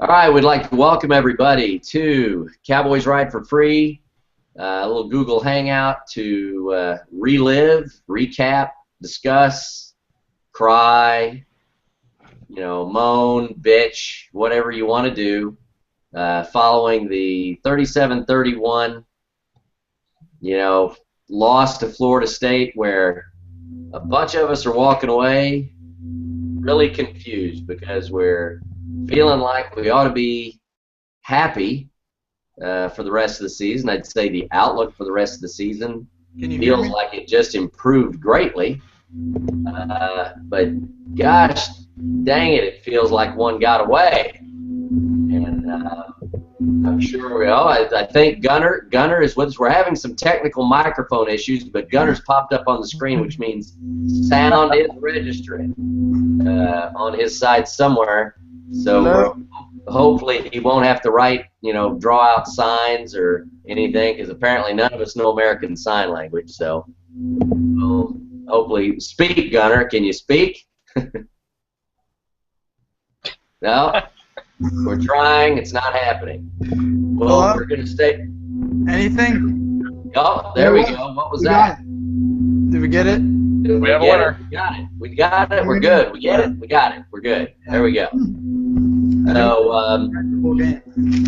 All right, we'd like to welcome everybody to Cowboys Ride for Free, a little Google Hangout to relive, recap, discuss, cry, moan, bitch, whatever you want to do, following the 37-31, loss to Florida State, where a bunch of us are walking away really confused because we're feeling like we ought to be happy for the rest of the season. I'd say the outlook for the rest of the season feels like it just improved greatly. But gosh dang it, it feels like one got away. And I'm sure I think Gunner is with us. We're having some technical microphone issues, but Gunner's popped up on the screen, which means sound is registering on his side somewhere. So hopefully he won't have to write, draw out signs or anything, because apparently none of us know American Sign Language. So hopefully, speak, Gunner. Can you speak? No? We're trying. It's not happening. Well, we're going to stay. Anything? Oh, there we go. What was that? Did we get it? We have a winner. We got it. We got it. We're good. We get it. We got it. We're good. There we go. So,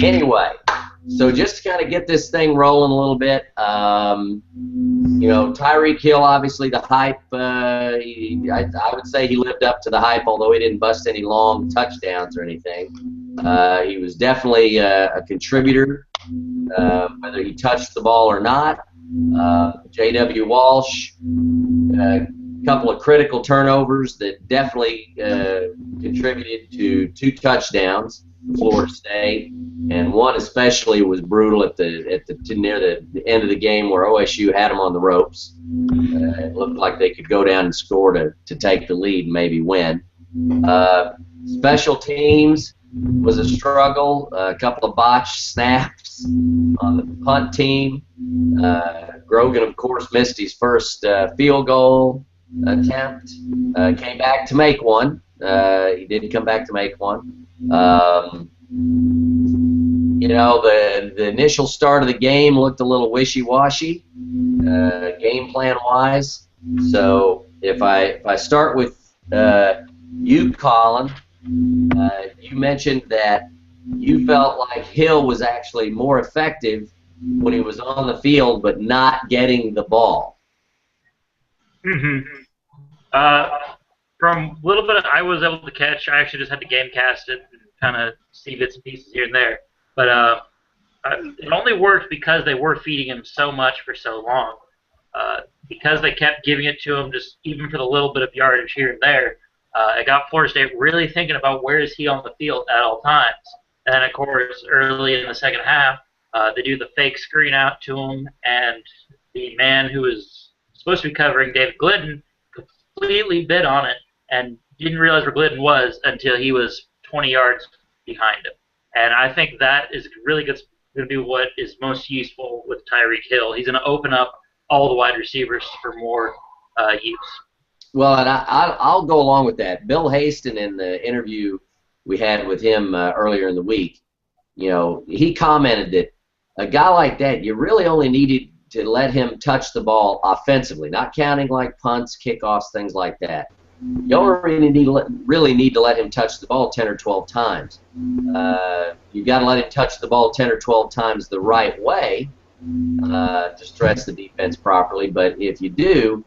anyway, so just to kind of get this thing rolling a little bit, Tyreek Hill, obviously the hype, I would say he lived up to the hype, although he didn't bust any long touchdowns or anything. He was definitely a contributor, whether he touched the ball or not. J.W. Walsh, a couple of critical turnovers that definitely contributed to 2 touchdowns for Florida State, and one especially was brutal at near the end of the game where OSU had them on the ropes. It looked like they could go down and score to take the lead and maybe win. Special teams was a struggle. A couple of botched snaps on the punt team. Grogan, of course, missed his first field goal attempt. Came back to make one. He did come back to make one. The initial start of the game looked a little wishy-washy, game plan-wise. So if I start with you, Colin, you mentioned that you felt like Hill was actually more effective when he was on the field, but not getting the ball. Mm-hmm. From a little bit I was able to catch, I actually just had to game cast it and kind of see bits and pieces here and there. But it only worked because they were feeding him so much for so long. Because they kept giving it to him, just even for the little bit of yardage here and there, it got Florida State really thinking about where is he on the field at all times. And then, of course, early in the second half, they do the fake screen out to him, and the man who was supposed to be covering David Glidden completely bid on it and didn't realize where Glidden was until he was 20 yards behind him. And I think that is really going to be what is most useful with Tyreek Hill. He's going to open up all the wide receivers for more use. Well, and I'll go along with that. Bill Haston, in the interview we had with him earlier in the week, he commented that a guy like that, you really only needed to let him touch the ball offensively, not counting like punts, kickoffs, things like that. You only really need to let him touch the ball 10 or 12 times. You've got to let him touch the ball 10 or 12 times the right way to stretch the defense properly. But if you do,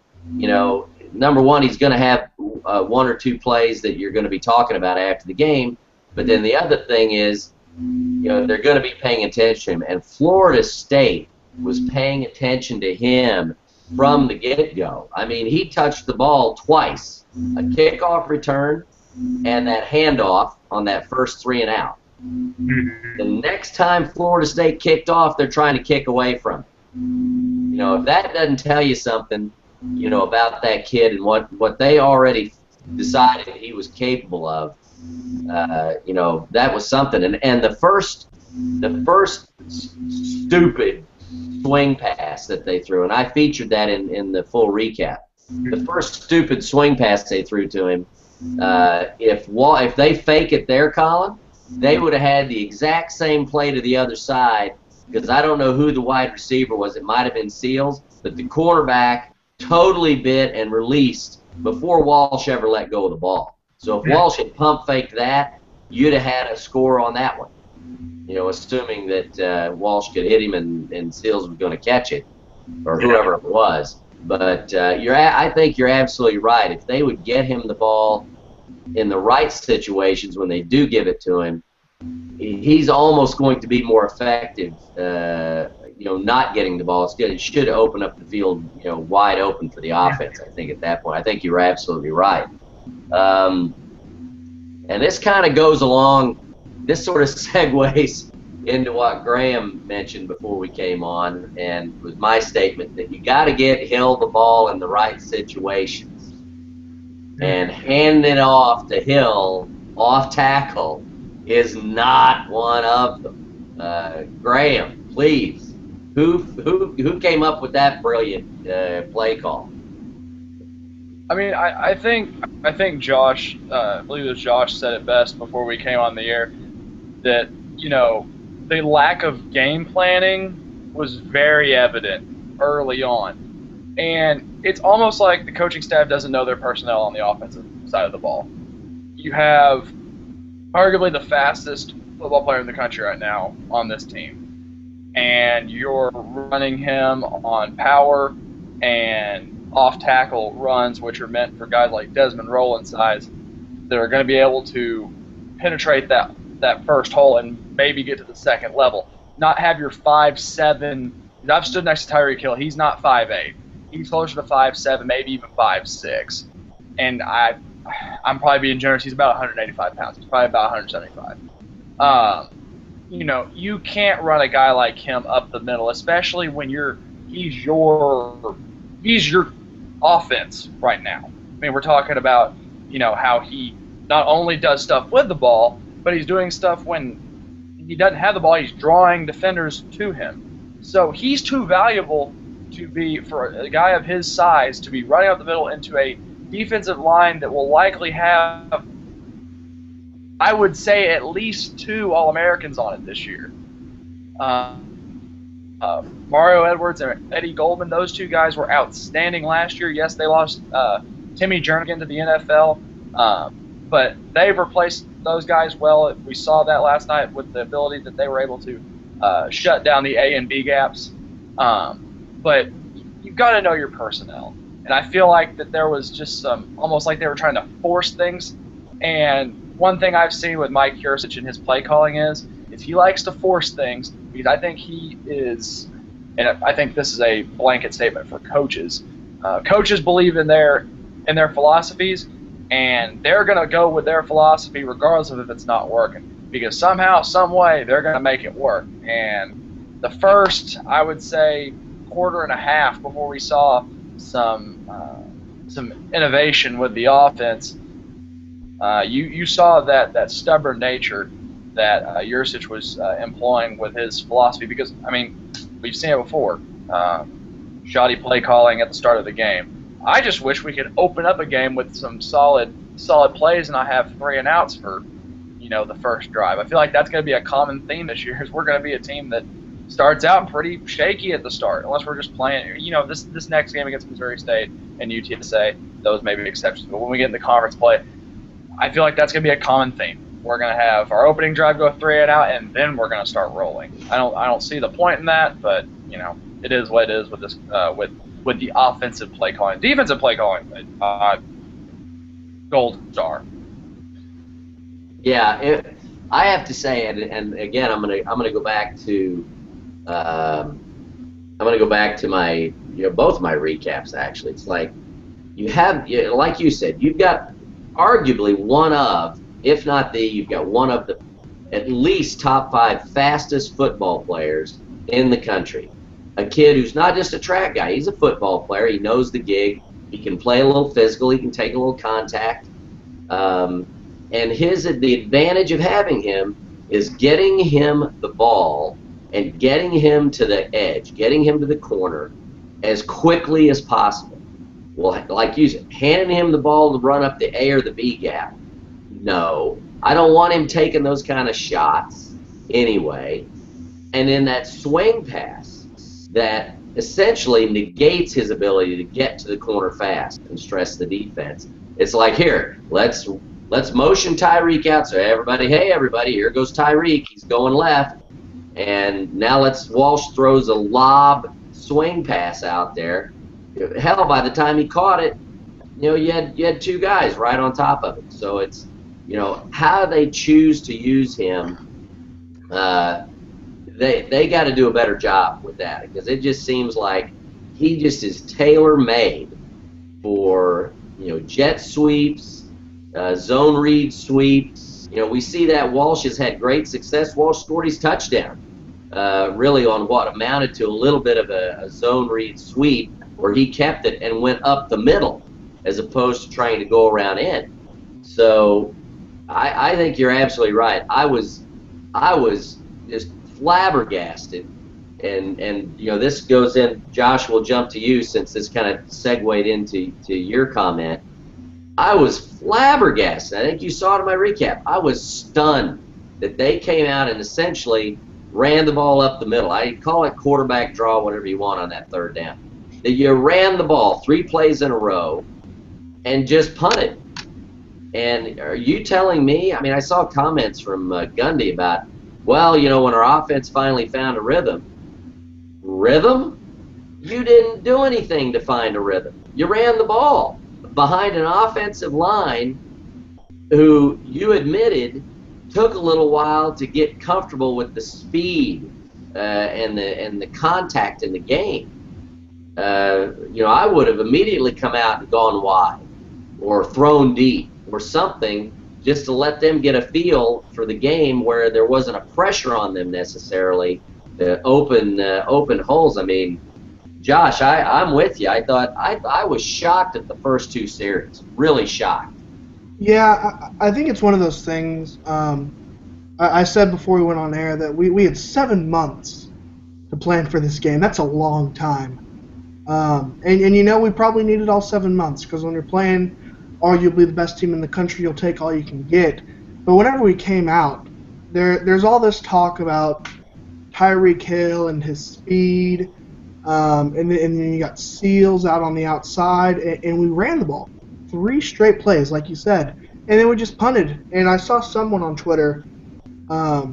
number one, he's going to have 1 or 2 plays that you're going to be talking about after the game. But then the other thing is, they're going to be paying attention to him. And Florida State was paying attention to him from the get-go. I mean, he touched the ball twice, a kickoff return and that handoff on that first 3 and out. The next time Florida State kicked off, they're trying to kick away from him. If that doesn't tell you something, about that kid and what they already decided he was capable of, that was something. And the first stupid swing pass that they threw, and I featured that in the full recap. The first stupid swing pass they threw to him, if they fake it there, Colin, they would have had the exact same play to the other side, because I don't know who the wide receiver was. It might have been Seals, but the quarterback totally bit and released before Walsh ever let go of the ball. So if Walsh had pump faked that, you'd have had a score on that one. Assuming that Walsh could hit him and Seals was going to catch it, or whoever it was. But I think you're absolutely right. If they would get him the ball in the right situations when they do give it to him, he's almost going to be more effective. Not getting the ball, it should open up the field, wide open for the offense. I think at that point, I think you're absolutely right. And this kind of goes along. This sort of segues into what Graham mentioned before we came on, and was my statement that you got to get Hill the ball in the right situations. And handing it off to Hill off tackle is not one of them. Graham, please, who came up with that brilliant play call? I mean, I think Josh, I believe it was Josh, said it best before we came on the air, that the lack of game planning was very evident early on, and it's almost like the coaching staff doesn't know their personnel on the offensive side of the ball. You have arguably the fastest football player in the country right now on this team, and you're running him on power and off-tackle runs, which are meant for guys like Desmond Rowland size that are going to be able to penetrate that first hole and maybe get to the second level. Not have your 5'7". I've stood next to Tyreek Hill. He's not 5'8". He's closer to 5'7", maybe even 5'6". And I'm probably being generous. He's about 185 pounds. He's probably about 175. You can't run a guy like him up the middle, especially when he's your offense right now. I mean, we're talking about, how he not only does stuff with the ball, but he's doing stuff when he doesn't have the ball. He's drawing defenders to him. So he's too valuable for a guy of his size to be running up the middle into a defensive line that will likely have, I would say, at least 2 All-Americans on it this year. Mario Edwards and Eddie Goldman, those 2 guys were outstanding last year. Yes, they lost Timmy Jernigan to the NFL, but they've replaced those guys well. We saw that last night with the ability that they were able to shut down the A and B gaps. But you've got to know your personnel. And I feel like that there was just almost like they were trying to force things. And one thing I've seen with Mike Yurcich and his play calling is he likes to force things, because I think he is, and I think this is a blanket statement for coaches. Coaches believe in their philosophies, and they're going to go with their philosophy regardless of if it's not working, because somehow, some way, they're going to make it work. And the first, I would say, quarter and a half before we saw some innovation with the offense, you saw that stubborn nature that Yurcich was employing with his philosophy, because, I mean, we've seen it before. Shoddy play calling at the start of the game. I just wish we could open up a game with some solid plays and not have 3 and outs for, the first drive. I feel like that's going to be a common theme this year, is we're going to be a team that starts out pretty shaky at the start, unless we're just playing, this next game against Missouri State and UTSA, those may be exceptions. But when we get into conference play, I feel like that's going to be a common theme. We're going to have our opening drive go 3 and out, and then we're going to start rolling. I don't see the point in that, but it is what it is with this with the offensive play calling. Defensive play calling, gold star. Yeah, I have to say, and again, I'm gonna go back to my both my recaps. Actually, it's like like you said, you've got arguably one of, if not you've got one of the at least top 5 fastest football players in the country. A kid who's not just a track guy, he's a football player. He knows the gig. He can play a little physical. He can take a little contact. And the advantage of having him is getting him the ball and getting him to the edge, getting him to the corner as quickly as possible. Well, like you said, handing him the ball to run up the A or the B gap. No, I don't want him taking those kind of shots anyway. And then that swing pass that essentially negates his ability to get to the corner fast and stress the defense. It's like, here, let's motion Tyreek out. So everybody, hey, everybody, here goes Tyreek. He's going left. And now Walsh throws a lob swing pass out there. Hell, by the time he caught it, you had two guys right on top of it. So it's, how they choose to use him. They got to do a better job with that, because it just seems like he just is tailor-made for jet sweeps, zone read sweeps. We see that Walsh has had great success. Walsh scored his touchdown really on what amounted to a little bit of a zone read sweep, where he kept it and went up the middle as opposed to trying to go around in. So I think you're absolutely right. I was just flabbergasted, and this goes in. Josh, will jump to you since this kind of segued into your comment. I was flabbergasted. I think you saw it in my recap. I was stunned that they came out and essentially ran the ball up the middle. I call it quarterback draw, whatever you want on that third down. That you ran the ball 3 plays in a row and just punted. And are you telling me? I mean, I saw comments from Gundy about, well, when our offense finally found a rhythm. Rhythm? You didn't do anything to find a rhythm. You ran the ball behind an offensive line who you admitted took a little while to get comfortable with the speed and the contact in the game. I would have immediately come out and gone wide or thrown deep or something, just to let them get a feel for the game where there wasn't a pressure on them necessarily to open holes. I mean, Josh, I'm with you. I was shocked at the first 2 series, really shocked. Yeah, I think it's one of those things. I said before we went on air that we had 7 months to plan for this game. That's a long time. And we probably needed all 7 months, because when you're playing arguably the best team in the country, you'll take all you can get. But whenever we came out, there's all this talk about Tyreek Hill and his speed, and then you got Seals out on the outside, and we ran the ball 3 straight plays, like you said, and then we just punted. And I saw someone on Twitter, I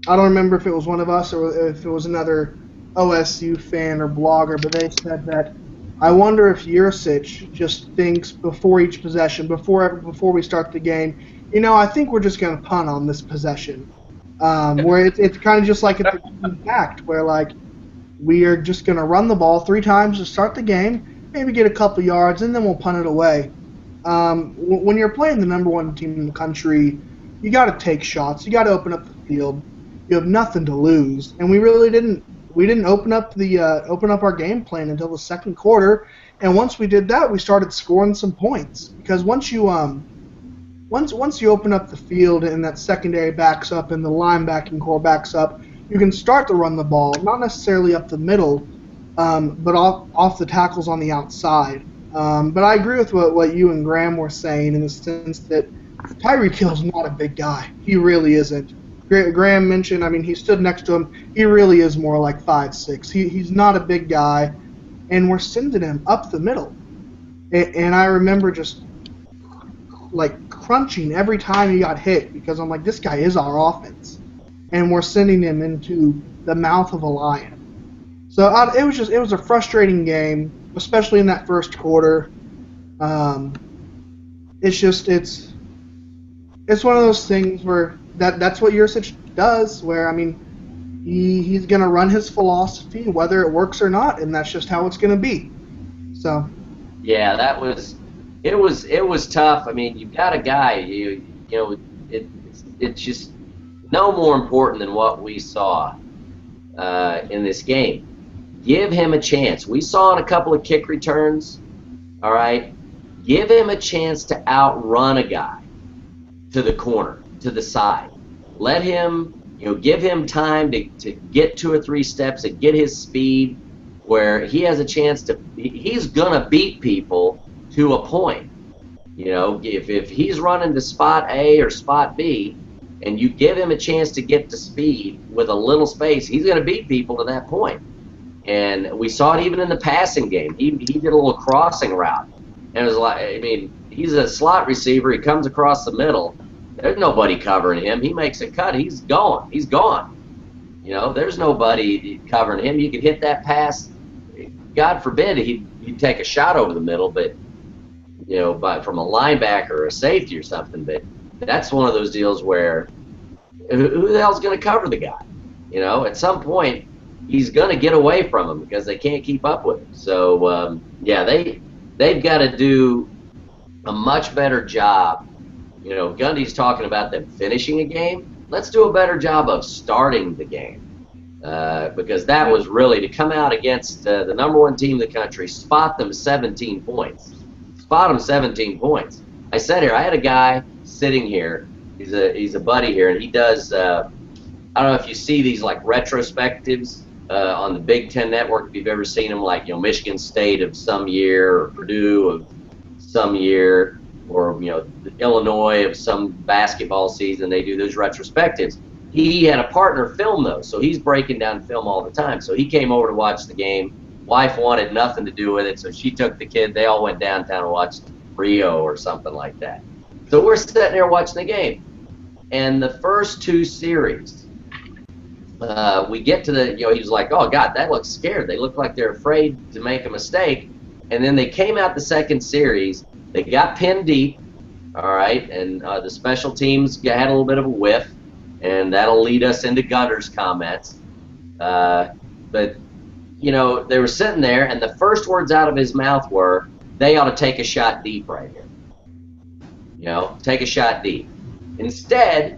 don't remember if it was one of us or if it was another OSU fan or blogger, but they said that, I wonder if Yurcich just thinks before each possession, before we start the game, I think we're just going to punt on this possession. Where it's kind of just like it's a fact, where like we are just going to run the ball 3 times to start the game, maybe get a couple yards, and then we'll punt it away. When you're playing the number 1 team in the country, you got to take shots. You got to open up the field. You have nothing to lose, and we really didn't. We didn't open up our game plan until the second quarter, and once we did that, we started scoring some points. Because once you open up the field and that secondary backs up and the linebacking core backs up, you can start to run the ball, not necessarily up the middle, but off the tackles on the outside. But I agree with what you and Graham were saying, in the sense that Tyreek Hill's not a big guy. He really isn't. Graham mentioned, I mean, he stood next to him. He really is more like 5'6". He's not a big guy, and we're sending him up the middle. And I remember just, like, crunching every time he got hit, because I'm like, this guy is our offense. And we're sending him into the mouth of a lion. So it was a frustrating game, especially in that first quarter. It's one of those things where that's what Yurcich does, where, I mean, he's going to run his philosophy whether it works or not, and that's just how it's going to be. So yeah, it was tough. I mean, you've got a guy, it's just no more important than what we saw in this game. Give him a chance. We saw in a couple of kick returns, all right? Give him a chance to outrun a guy to the corner, to the side. Let him, give him time to get 2 or 3 steps and get his speed, where he has a chance he's going to beat people to a point. You know, if he's running to spot A or spot B, and you give him a chance to get to speed with a little space, he's going to beat people to that point. And we saw it even in the passing game. He did a little crossing route. And it was like, I mean, he's a slot receiver. He comes across the middle. There's nobody covering him. He makes a cut. He's gone. He's gone. You know, there's nobody covering him. You could hit that pass. God forbid he'd take a shot over the middle, but, you know, from a linebacker or a safety or something. But that's one of those deals where who the hell's going to cover the guy? You know, at some point, he's going to get away from him because they can't keep up with him. So, yeah, they've got to do a much better job. You know, Gundy's talking about them finishing a game. Let's do a better job of starting the game, because that was really to come out against the #1 team in the country, spot them 17 points. Spot them 17 points. I said here, I had a guy sitting here. He's a buddy here, and he does. I don't know if you see these like retrospectives on the Big Ten Network. If you've ever seen them, like, you know, Michigan State of some year, or Purdue of some year, or, you know, Illinois of some basketball season. They do those retrospectives. He had a partner film those, so he's breaking down film all the time. So he came over to watch the game. Wife wanted nothing to do with it, so she took the kid. They all went downtown and watched Rio or something like that. So we're sitting there watching the game. And the first two series, we get to the, you know, he was like, oh, God, that looks scared. They look like they're afraid to make a mistake. And then they came out the second series. They got pinned deep, all right, and the special teams had a little bit of a whiff, and that'll lead us into Gunner's comments. But, you know, they were sitting there, and the first words out of his mouth were, they ought to take a shot deep right here. You know, take a shot deep. Instead,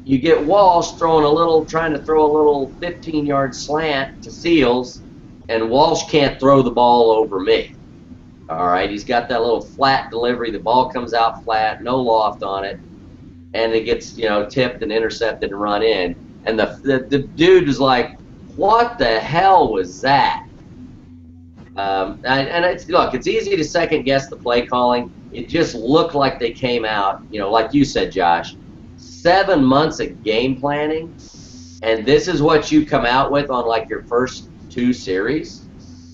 you get Walsh trying to throw a little 15-yard slant to Seals, and Walsh can't throw the ball over me. All right, he's got that little flat delivery. The ball comes out flat, no loft on it, and it gets, you know, tipped and intercepted and run in. And the dude was like, "What the hell was that?" And it's easy to second guess the play calling. It just looked like they came out, you know, like you said, Josh, 7 months of game planning, and this is what you come out with on like your first two series.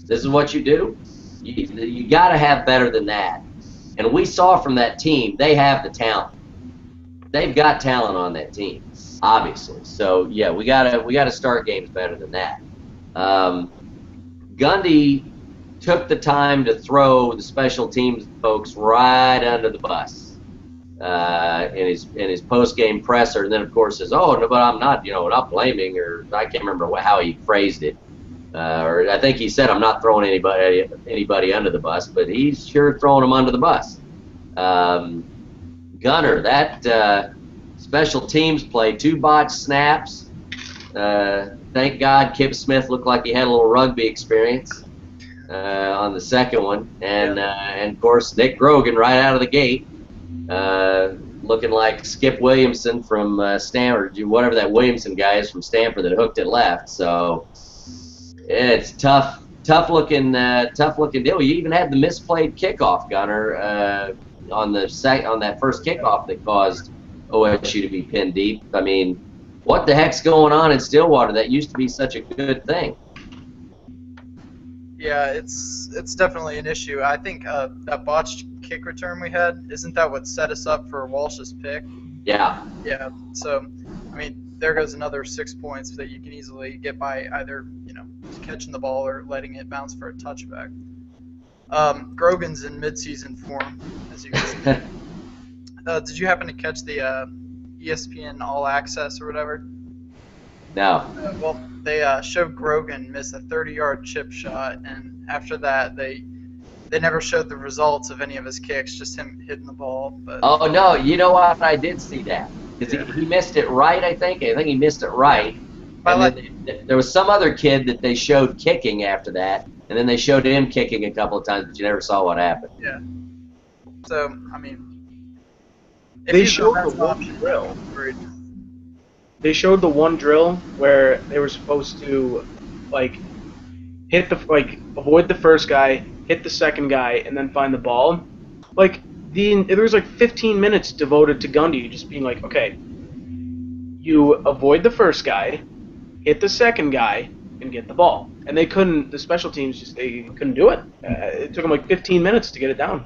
This is what you do. You got to have better than that. And we saw from that team, they have the talent. They've got talent on that team, obviously. So yeah, we gotta start games better than that. Gundy took the time to throw the special teams folks right under the bus in his post game presser, and then of course says, "Oh, no, but I'm not, you know, not blaming," or I can't remember how he phrased it. Or I think he said, "I'm not throwing anybody under the bus," but he's sure throwing them under the bus. Gunner, that special teams play, 2 botched snaps. Thank God Kip Smith looked like he had a little rugby experience on the second one, and of course Nick Grogan right out of the gate, looking like Skip Williamson from Stanford, whatever that Williamson guy is from Stanford that hooked it left. So. It's tough looking deal. You even had the misplayed kickoff, Gunner, on that first kickoff that caused OSU to be pinned deep. I mean, what the heck's going on in Stillwater? That used to be such a good thing. Yeah, it's definitely an issue. I think that botched kick return we had, isn't that what set us up for Walsh's pick? Yeah. Yeah. So, I mean, there goes another 6 points that you can easily get by either, you know, catching the ball or letting it bounce for a touchback. Grogan's in midseason form, as you can see. Did you happen to catch the ESPN All Access or whatever? No. Well, they showed Grogan miss a 30-yard chip shot, and after that, they never showed the results of any of his kicks, just him hitting the ball. But Oh no, you know what? I did see that because he missed it right. I think he missed it right. And then there was some other kid that they showed kicking after that, and then they showed him kicking a couple of times, but you never saw what happened. Yeah. So, I mean, They showed the one drill. They showed the one drill where they were supposed to, like, avoid the first guy, hit the second guy, and then find the ball. Like, there was like 15 minutes devoted to Gundy just being like, okay, you avoid the first guy, hit the second guy, and get the ball. And they couldn't. The special teams they couldn't do it. It took them like 15 minutes to get it down.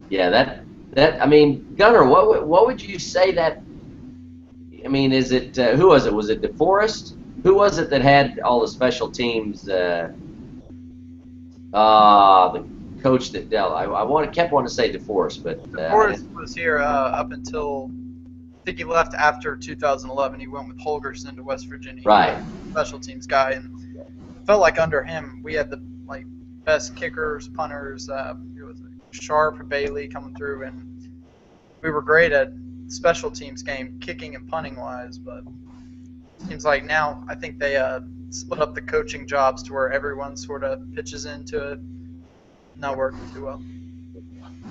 Yeah, that I mean, Gunnar, what would you say that? I mean, is it who was it? Was it DeForest? Who was it that had all the special teams? The coach that dealt. I kept wanting to say DeForest, but DeForest was here up until I think he left after 2011. He went with Holgerson to West Virginia. Right. Special teams guy, and it felt like under him we had the best kickers, punters. It was Sharp, Bailey coming through, and we were great at special teams game, kicking and punting wise. But it seems like now I think they split up the coaching jobs to where everyone sort of pitches into it. Not working too well.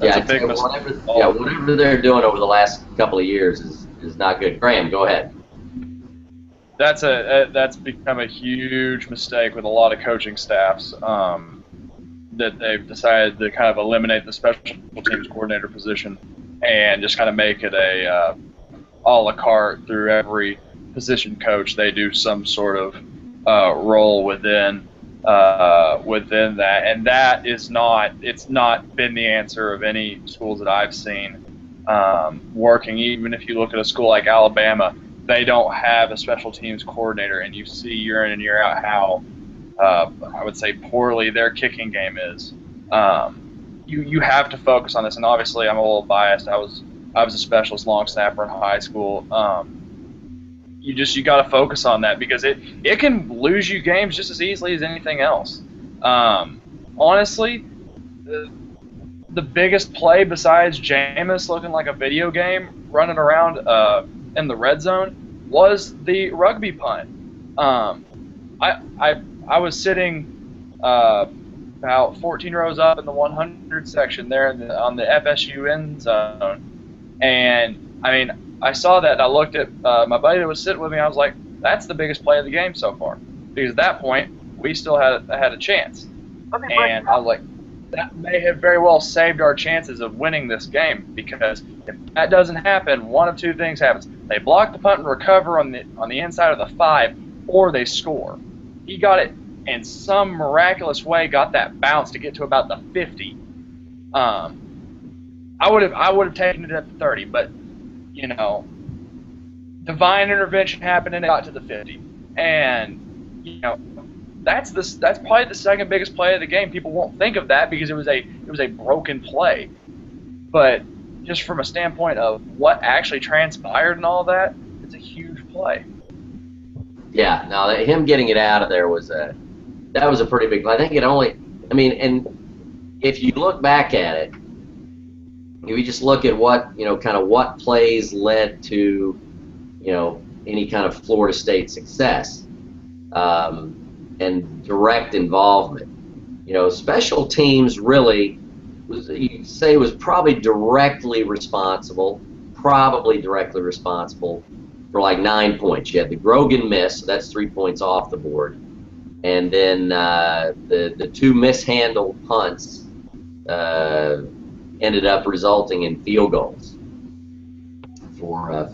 Yeah, whatever they're doing over the last couple of years is not good. Graham, go ahead. That's become a huge mistake with a lot of coaching staffs. That they've decided to kind of eliminate the special teams coordinator position and just kind of make it a a la carte through every position coach. They do some sort of role within that, and that is it's not been the answer of any schools that I've seen working. Even if you look at a school like Alabama, they don't have a special teams coordinator, and you see year in and year out how I would say poorly their kicking game is. You have to focus on this, and obviously I'm a little biased. I was a specialist long snapper in high school. You got to focus on that because it can lose you games just as easily as anything else. Honestly, the biggest play besides Jameis looking like a video game running around in the red zone was the rugby punt. I was sitting about 14 rows up in the 100 section there on the FSU end zone, and I mean, I saw that and I looked at my buddy that was sitting with me. I was like, "That's the biggest play of the game so far," because at that point we still had a chance, and I was like, "That may have very well saved our chances of winning this game because if that doesn't happen, one of two things happens: they block the punt and recover on the inside of the 5, or they score." He got it in some miraculous way, got that bounce to get to about the 50. I would have taken it at the 30, but divine intervention happened and it got to the 50. And that's probably the second biggest play of the game. People won't think of that because it was a broken play. But just from a standpoint of what actually transpired and all that, it's a huge play. Yeah, no, him getting it out of there was a pretty big play. I think and if you look back at it, if you just look at what what plays led to any kind of Florida State success and direct involvement. Special teams really was probably directly responsible for like 9 points. You had the Grogan miss, so that's 3 points off the board, and then the two mishandled punts ended up resulting in field goals for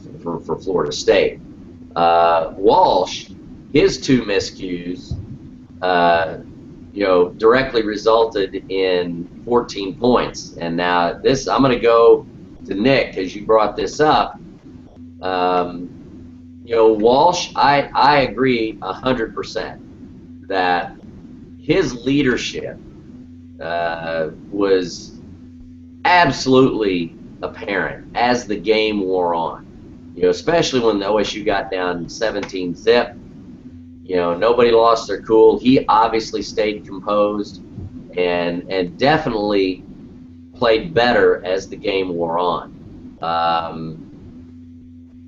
Florida State. Walsh, his two miscues, directly resulted in 14 points. And now I'm going to go to Nick because you brought this up. Walsh, I agree 100% that his leadership was absolutely apparent as the game wore on. Especially when the OSU got down 17-zip. Nobody lost their cool. He obviously stayed composed and definitely played better as the game wore on.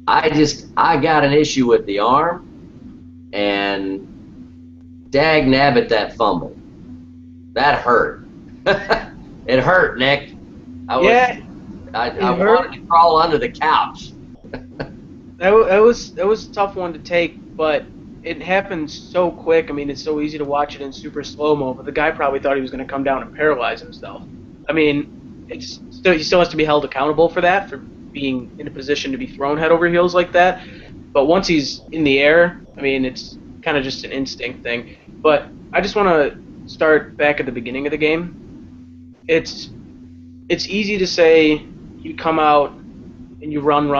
I got an issue with the arm, and dag nabbit that fumble. That hurt. It hurt, Nick. I wanted to crawl under the couch. That was a tough one to take, but it happened so quick. I mean, it's so easy to watch it in super slow-mo, but the guy probably thought he was going to come down and paralyze himself. I mean, he still has to be held accountable for that, for being in a position to be thrown head over heels like that. But once he's in the air, I mean, it's kind of just an instinct thing. But I just want to start back at the beginning of the game. It's easy to say you come out and you run,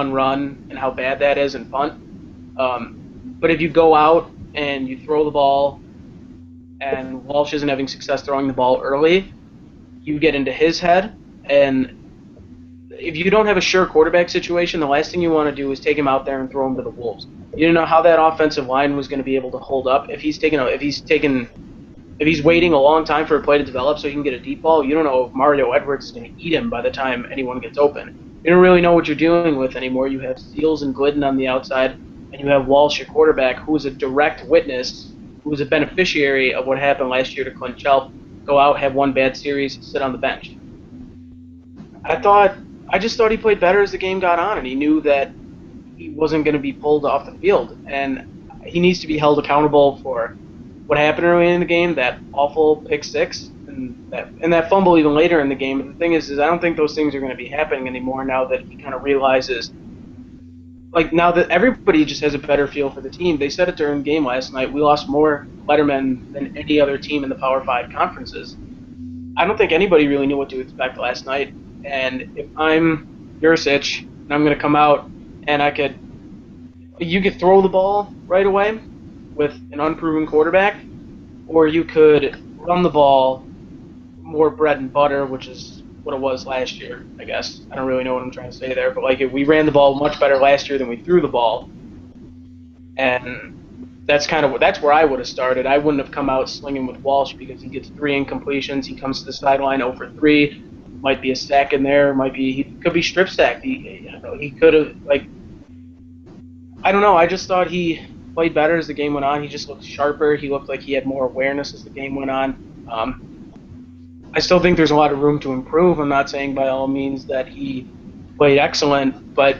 and how bad that is and punt. But if you go out and you throw the ball and Walsh isn't having success throwing the ball early, you get into his head. And if you don't have a sure quarterback situation, the last thing you want to do is take him out there and throw him to the wolves. You don't know how that offensive line was going to be able to hold up if he's waiting a long time for a play to develop so he can get a deep ball. You don't know if Mario Edwards is going to eat him by the time anyone gets open. You don't really know what you're dealing with anymore. You have Seals and Glidden on the outside, and you have Walsh, your quarterback, who is a direct witness, who was a beneficiary of what happened last year to Clint Chelp, go out, have one bad series, sit on the bench. I just thought he played better as the game got on, and he knew that he wasn't going to be pulled off the field, and he needs to be held accountable for what happened early in the game, that awful pick six, and that fumble even later in the game. But the thing is I don't think those things are going to be happening anymore now that he kind of realizes, like, now that everybody just has a better feel for the team. They said it during the game last night, we lost more Lettermen than any other team in the Power 5 conferences. I don't think anybody really knew what to expect last night, and if I'm Yurcich, and I'm going to come out and you could throw the ball right away with an unproven quarterback, or you could run the ball more bread and butter, which is what it was last year, I guess. I don't really know what I'm trying to say there, but like we ran the ball much better last year than we threw the ball, and that's where I would have started. I wouldn't have come out slinging with Walsh because he gets 3 incompletions. He comes to the sideline 0 for 3. Might be a sack in there. He could be strip sacked. He could have, like, I don't know. I just thought he played better as the game went on. He just looked sharper. He looked like he had more awareness as the game went on. I still think there's a lot of room to improve. I'm not saying by all means that he played excellent, but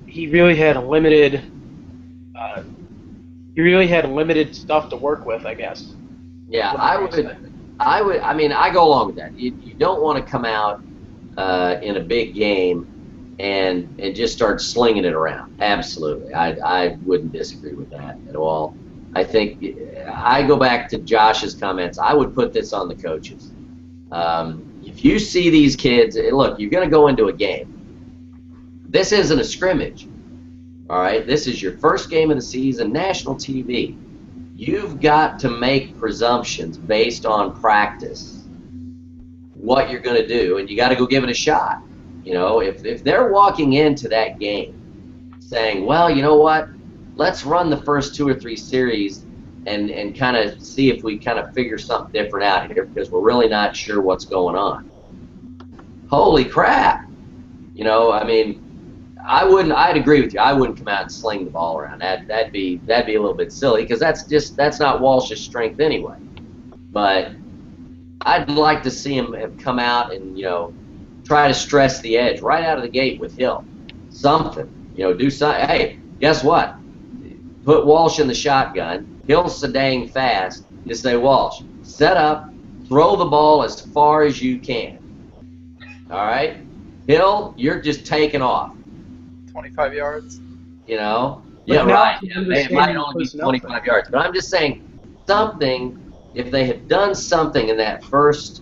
he really had limited stuff to work with, I guess. Yeah, I mean, I go along with that. You don't want to come out in a big game and just start slinging it around. Absolutely. I wouldn't disagree with that at all. I think I go back to Josh's comments. I would put this on the coaches. If you see these kids, look, you're going to go into a game. This isn't a scrimmage. All right? This is your first game of the season, national TV. You've got to make presumptions based on practice, what you're going to do, and you got to go give it a shot. You know, if they're walking into that game saying, well, you know what, let's run the first 2 or 3 series and kind of see if we kind of figure something different out here because we're really not sure what's going on. Holy crap. You know, I mean, I'd agree with you. I wouldn't come out and sling the ball around. That'd be a little bit silly because that's not Walsh's strength anyway. But I'd like to see him come out and, you know, try to stress the edge right out of the gate with Hill. Something. You know, do something. Hey, guess what? Put Walsh in the shotgun. Hill's so dang fast. Just say, Walsh, set up, throw the ball as far as you can. All right? Hill, you're just taking off. 25 yards. You know? But yeah, now right. you Yeah, understand it might the only be personnel 25 thing. yards. But I'm just saying something, if they had done something in that first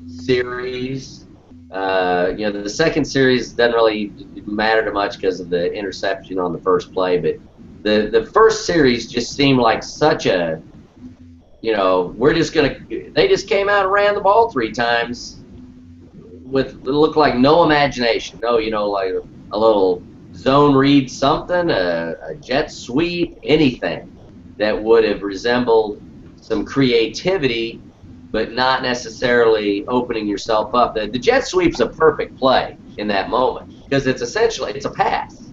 series, you know, the second series doesn't really matter too much because of the interception on the first play, but the first series just seemed like such a, you know, they just came out and ran the ball 3 times with it looked like no imagination. No, you know, like a little zone read something, a jet sweep, anything that would have resembled some creativity, but not necessarily opening yourself up. The jet sweep's a perfect play in that moment because it's a pass.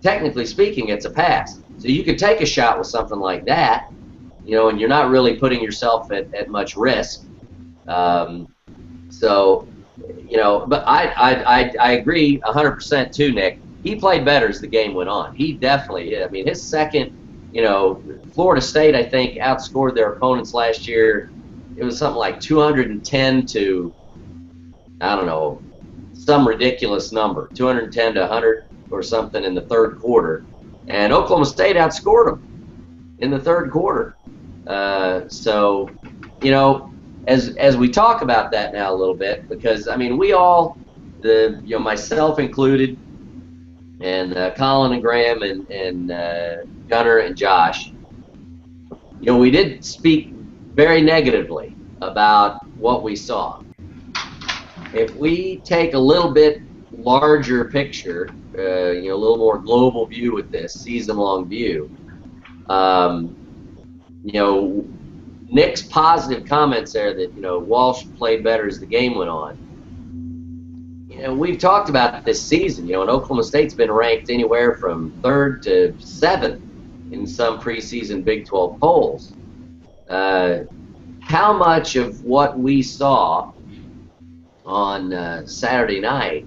Technically speaking, it's a pass. So you could take a shot with something like that, you know, and you're not really putting yourself at much risk. So, you know, but I agree 100% too, Nick. He played better as the game went on. He definitely did. I mean, his second you know, Florida State, I think, outscored their opponents last year. It was something like 210 to, I don't know, some ridiculous number, 210 to 100 or something in the third quarter. And Oklahoma State outscored them in the third quarter. So, you know, as we talk about that now a little bit, because I mean, we all, myself included, and Colin and Graham and Gunnar and Josh, we did speak very negatively about what we saw. If we take a little bit larger picture, a little more global view with this season-long view, Nick's positive comments there that Walsh played better as the game went on. We've talked about this season, and Oklahoma State's been ranked anywhere from 3rd to 7th in some preseason Big 12 polls. How much of what we saw on Saturday night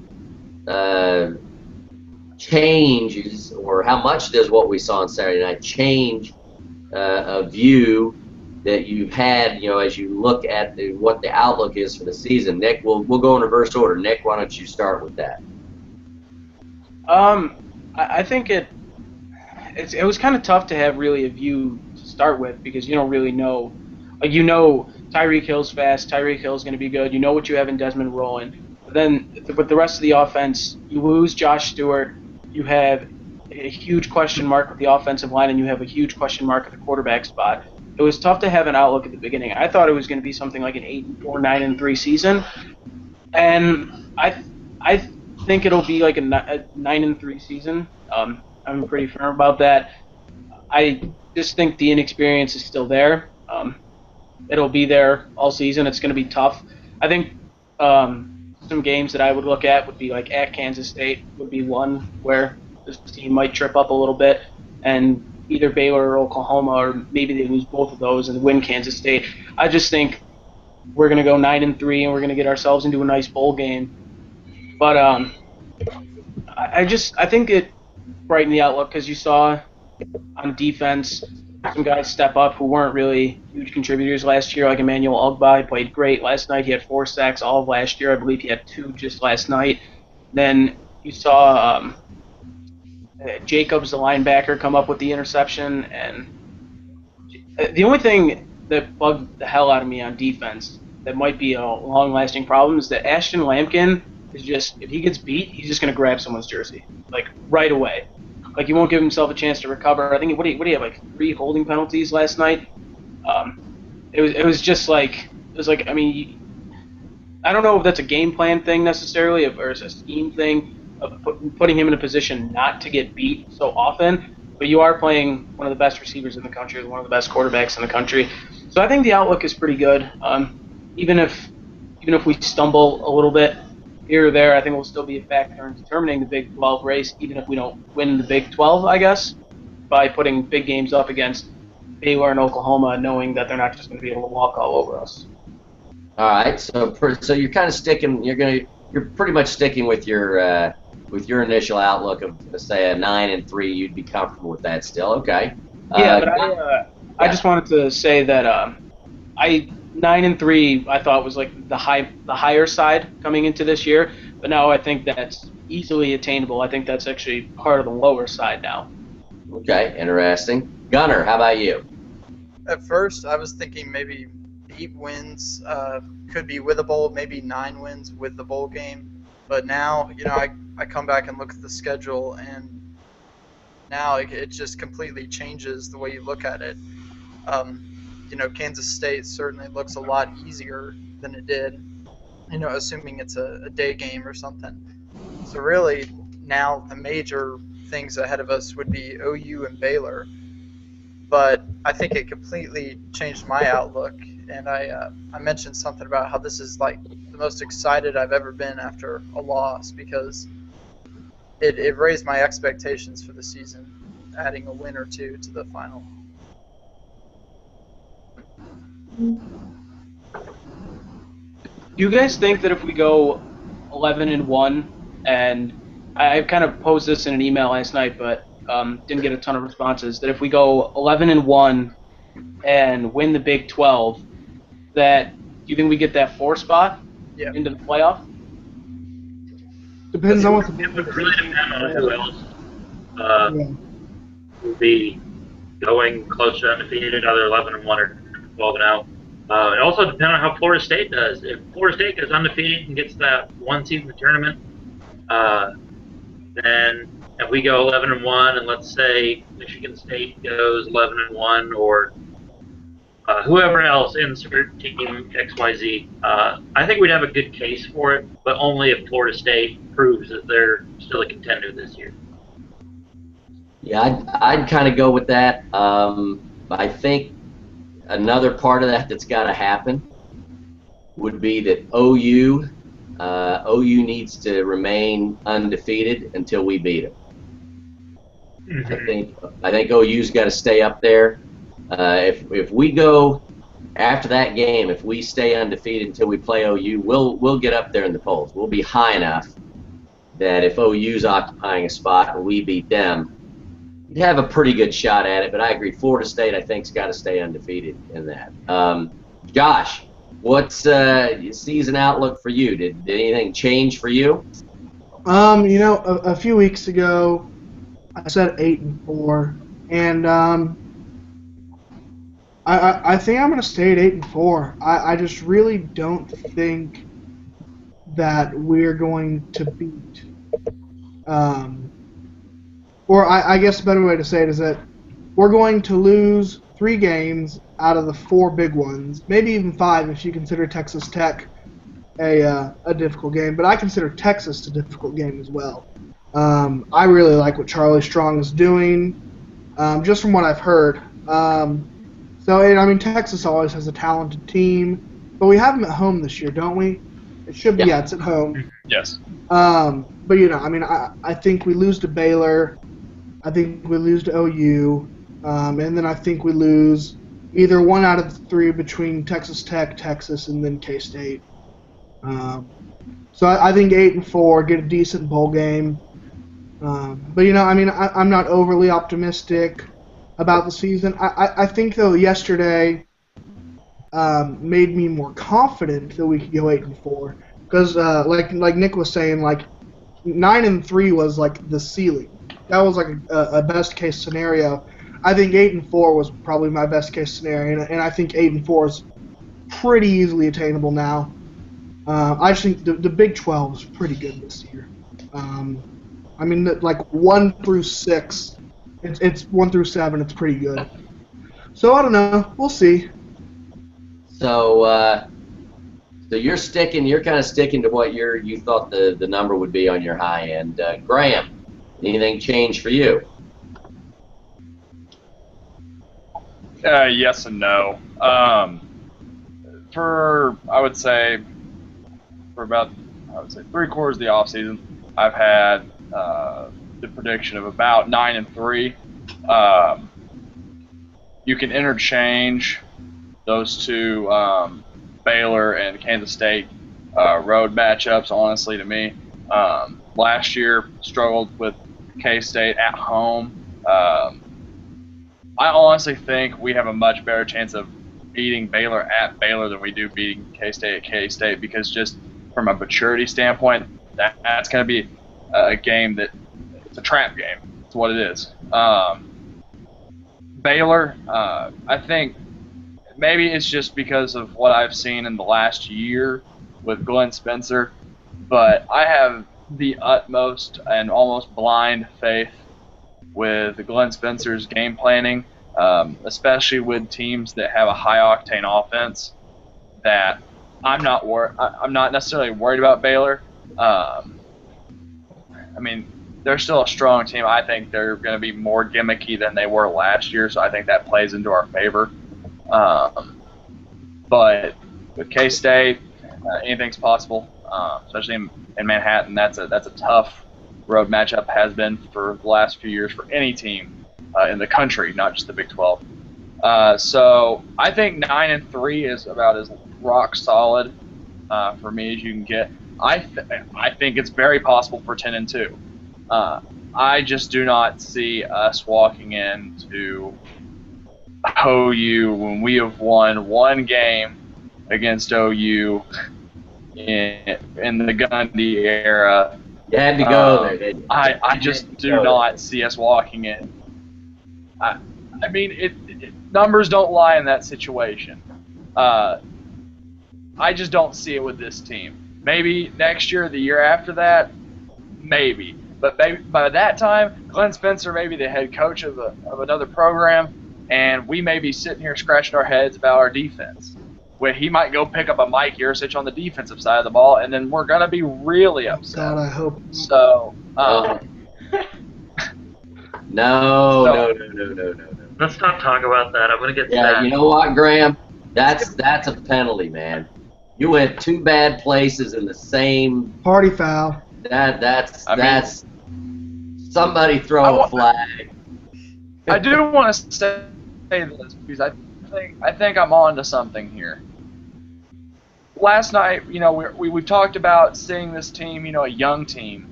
changes, or how much does what we saw on Saturday night change a view that you've had, as you look at what the outlook is for the season? Nick, we'll go in reverse order. Nick, why don't you start with that? I think it was kind of tough to have really a view to start with, because you don't really know. Like, Tyreek Hill's fast. Tyreek Hill's going to be good. You know what you have in Desmond Roland. But then with the rest of the offense, you lose Josh Stewart. You have a huge question mark with the offensive line, and you have a huge question mark at the quarterback spot. It was tough to have an outlook at the beginning. I thought it was going to be something like an 8-4, 9-3 season, and I think it'll be like a 9-3 season. I'm pretty firm about that. I just think the inexperience is still there. It'll be there all season. It's going to be tough. I think some games that I would look at would be like at Kansas State would be one where this team might trip up a little bit, and either Baylor or Oklahoma, or maybe they lose both of those and win Kansas State. I just think we're going to go 9-3 and we're going to get ourselves into a nice bowl game. But I think it brightened the outlook, because you saw on defense some guys step up who weren't really huge contributors last year, like Emmanuel Ogbah. He played great last night. He had 4 sacks all of last year. I believe he had 2 just last night. Then you saw Jacobs, the linebacker, come up with the interception. And the only thing that bugged the hell out of me on defense that might be a long-lasting problem is that Ashton Lampkin is just, if he gets beat, he's just going to grab someone's jersey, like, right away. Like, he won't give himself a chance to recover. I think, what do you have, like 3 holding penalties last night? It was like, I mean, I don't know if that's a game plan thing necessarily, or it's a scheme thing of putting him in a position not to get beat so often, but you are playing one of the best receivers in the country, one of the best quarterbacks in the country. So I think the outlook is pretty good. Even if we stumble a little bit here or there, I think we'll still be a factor in determining the Big 12 race, even if we don't win the Big 12, I guess, by putting big games up against Baylor and Oklahoma, knowing that they're not just going to be able to walk all over us. All right, so you're kind of sticking. You're pretty much sticking with your initial outlook of, say, a 9-3. You'd be comfortable with that still. Okay. Yeah, but I just wanted to say that 9-3 I thought was like the higher side coming into this year, but now I think that's easily attainable. I think that's actually part of the lower side now. Okay, interesting. Gunnar, how about you? At first, I was thinking maybe 8 wins could be with a bowl, maybe 9 wins with the bowl game. But now, I come back and look at the schedule, and now it just completely changes the way you look at it. Kansas State certainly looks a lot easier than it did, assuming it's a day game or something. So really, now the major things ahead of us would be OU and Baylor. But I think it completely changed my outlook, and I mentioned something about how this is like the most excited I've ever been after a loss, because it raised my expectations for the season, adding a win or 2 to the final. Do you guys think that if we go 11-1, and I kind of posed this in an email last night, but didn't get a ton of responses, that if we go 11-1 and win the Big 12, that do you think we get that 4 spot Yeah. into the playoff? Depends on what the It would really depend on who else Yeah. would be going close to undefeated, either 11-1 or 12-0. It also depends on how Florida State does. If Florida State goes undefeated and gets that one seed in the tournament, then if we go 11-1, and let's say Michigan State goes 11-1, or whoever else insert team XYZ, I think we'd have a good case for it, but only if Florida State proves that they're still a contender this year. Yeah, I'd kind of go with that. I think another part of that that's got to happen would be that OU needs to remain undefeated until we beat them. I think OU's got to stay up there. If we go after that game, if we stay undefeated until we play OU, we'll get up there in the polls. We'll be high enough that if OU's occupying a spot and we beat them, you'd have a pretty good shot at it. But I agree, Florida State I think's got to stay undefeated in that. Josh, what's season outlook for you? Did anything change for you? A few weeks ago, I said 8-4, and I think I'm going to stay at 8-4. I just really don't think that we're going to beat. Or I guess a better way to say it is that we're going to lose 3 games out of the 4 big ones, maybe even 5 if you consider Texas Tech a difficult game. But I consider Texas a difficult game as well. I really like what Charlie Strong is doing, just from what I've heard. Texas always has a talented team, but we have them at home this year, don't we? It should be, yeah, it's at home. Yes. But I think we lose to Baylor. I think we lose to OU, and then I think we lose either 1 out of the 3 between Texas Tech, Texas, and then K-State. So I think 8-4, get a decent bowl game. I'm not overly optimistic about the season. I think, though, yesterday made me more confident that we could go 8-4 because, like Nick was saying, 9-3 was like the ceiling. That was like a best case scenario. I think 8-4 was probably my best case scenario, and I think 8-4 is pretty easily attainable now. I just think the Big 12 is pretty good this year. 1 through 6, it's 1 through 7, it's pretty good. So I don't know, we'll see. So you're kind of sticking to what you thought the number would be on your high end. Graham, anything change for you? Yes and no. I would say for about 3/4 of the offseason, I've had the prediction of about 9-3. You can interchange those two Baylor and Kansas State road matchups. Honestly, to me, last year struggled with K-State at home. I honestly think we have a much better chance of beating Baylor at Baylor than we do beating K-State at K-State because just from a maturity standpoint, that's going to be a game that it's a trap game. It's what it is. Baylor, I think maybe it's just because of what I've seen in the last year with Glenn Spencer, but I have the utmost and almost blind faith with Glenn Spencer's game planning, especially with teams that have a high-octane offense. That I'm not necessarily worried about Baylor. They're still a strong team. I think they're going to be more gimmicky than they were last year, so I think that plays into our favor. But with K-State, anything's possible, especially in Manhattan. That's a tough road matchup, has been for the last few years for any team in the country, not just the Big 12. So I think 9-3 is about as rock solid for me as you can get. I think it's very possible for 10-2. I just do not see us walking into OU when we have won one game against OU in the Gundy era. You had to go there, didn't you? I just do not see us walking in. I mean, numbers don't lie in that situation. I just don't see it with this team. Maybe next year, the year after that, maybe. But by that time, Glenn Spencer may be the head coach of another program, and we may be sitting here scratching our heads about our defense. When he might go pick up a Mike Yurcich on the defensive side of the ball, and then we're going to be really upset. God, I hope. So, No. Let's not talk about that. I'm gonna get Yeah, sad. you know what, Graham? That's a penalty, man. You went two bad places in the same. Party foul. That's somebody throw a flag. I do want to say this because I think I'm on to something here. Last night, we've talked about seeing this team, a young team,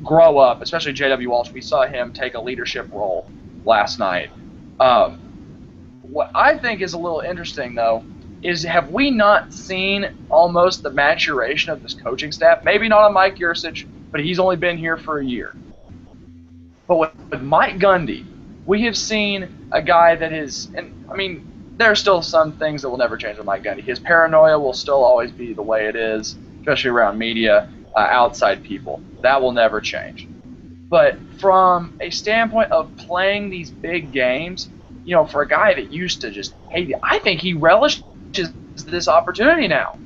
grow up, especially J.W. Walsh. We saw him take a leadership role last night. What I think is a little interesting, though, is have we not seen almost the maturation of this coaching staff? Maybe not on Mike Yurcich, but he's only been here for a year. But with Mike Gundy, we have seen a guy that is, and I mean, there are still some things that will never change with Mike Gundy. His paranoia will still always be the way it is, especially around media, outside people. That will never change. But from a standpoint of playing these big games, for a guy that used to just hate it, I think he relishes this opportunity now.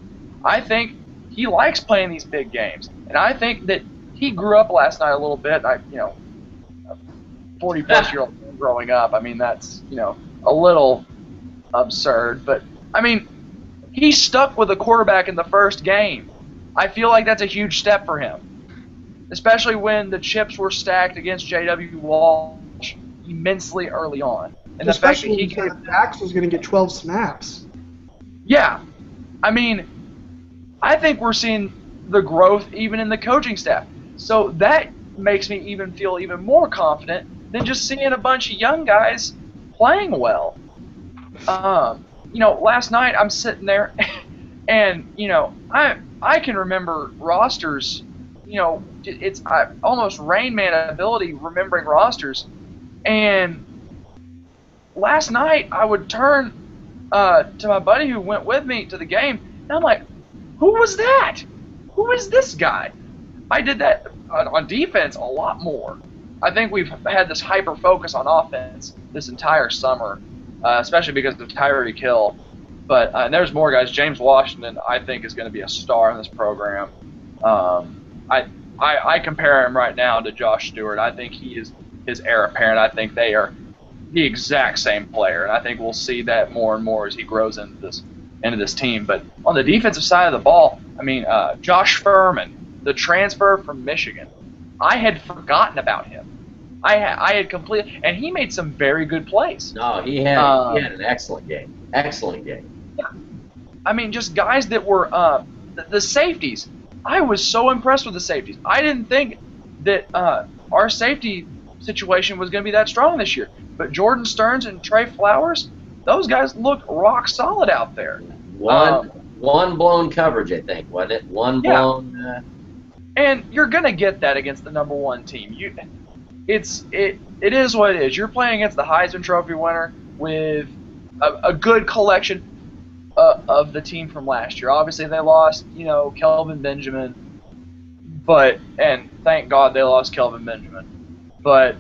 I think he likes playing these big games. And I think that he grew up last night a little bit. A 40-plus-year-old man growing up, I mean, that's, a little absurd. But, I mean, he stuck with a quarterback in the first game. I feel like that's a huge step for him, especially when the chips were stacked against J.W. Walsh immensely early on. And especially the fact that because Dax was going to get 12 snaps. Yeah. I mean, I think we're seeing the growth even in the coaching staff. So that makes me even feel even more confident than just seeing a bunch of young guys playing well. Last night I'm sitting there and, I can remember rosters, I almost Rain Man ability remembering rosters. And last night I would turn to my buddy who went with me to the game, and I'm like, who was that? Who is this guy? I did that on defense a lot more. I think we've had this hyper focus on offense this entire summer, especially because of Tyreek Hill. But and there's more guys. James Washington, I think, is going to be a star in this program. I compare him right now to Josh Stewart. I think he is his heir apparent. I think they are the exact same player, and I think we'll see that more and more as he grows into this team. But on the defensive side of the ball, I mean, Josh Furman, the transfer from Michigan, I had forgotten about him. I had completely, and he made some very good plays. No, he had an excellent game. Excellent game. Yeah. I mean, just guys that were the safeties. I was so impressed with the safeties. I didn't think that our safety situation was going to be that strong this year. But Jordan Stearns and Trey Flowers, those guys look rock solid out there. One blown coverage, I think, wasn't it? One blown. And you're going to get that against the number one team. It is what it is. You're playing against the Heisman Trophy winner with a good collection of the team from last year. Obviously, they lost, Kelvin Benjamin, and thank God they lost Kelvin Benjamin. But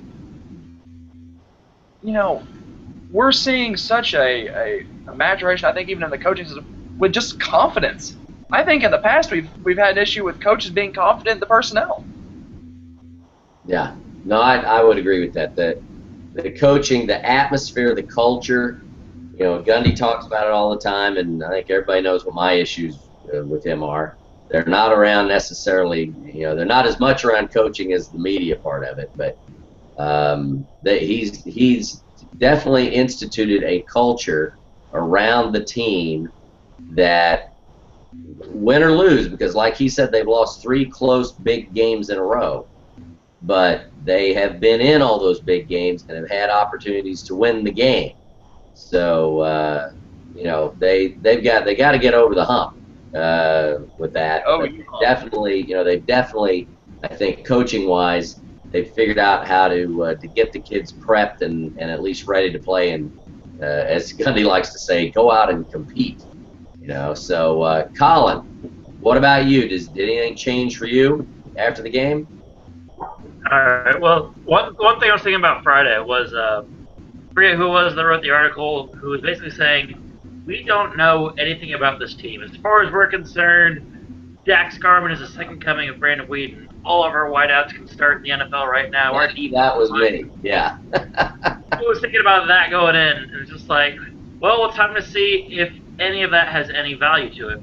we're seeing such a maturation. I think even in the coaching system with just confidence. I think in the past we've had an issue with coaches being confident in the personnel. Yeah, no, I would agree with that. The coaching, the atmosphere, the culture. Gundy talks about it all the time, and I think everybody knows what my issues with him are. They're not around necessarily. They're not as much around coaching as the media part of it, but he's definitely instituted a culture around the team that win or lose, because like he said, they've lost 3 close big games in a row. but they have been in all those big games and have had opportunities to win the game. So they got to get over the hump with that. Oh, But yeah. they've definitely, I think, coaching wise, they've figured out how to get the kids prepped and at least ready to play. And as Gundy likes to say, go out and compete. So Colin, what about you? Did anything change for you after the game? All right. Well, one thing I was thinking about Friday was I forget who it was that wrote the article, who was basically saying we don't know anything about this team. As far as we're concerned, Jack Scarman is the second coming of Brandon Whedon. All of our wideouts can start in the NFL right now. Our defense. That was me. Yeah. I was thinking about that going in, and it's just like, well, it's time to see if any of that has any value to it.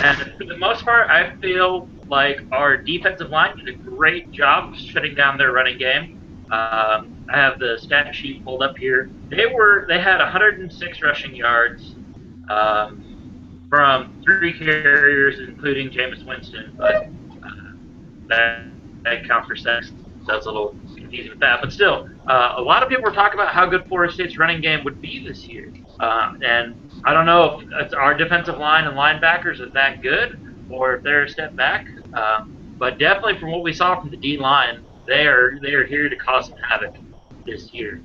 And for the most part, I feel like our defensive line did a great job of shutting down their running game. I have the stat sheet pulled up here. They had 106 rushing yards from 3 carriers, including Jameis Winston, but that count for sacks. That's a little confusing with that. But still, a lot of people were talking about how good Florida State's running game would be this year. And I don't know if it's our defensive line and linebackers are that good or if they're a step back. But definitely from what we saw from the D line, they are here to cause some havoc this year.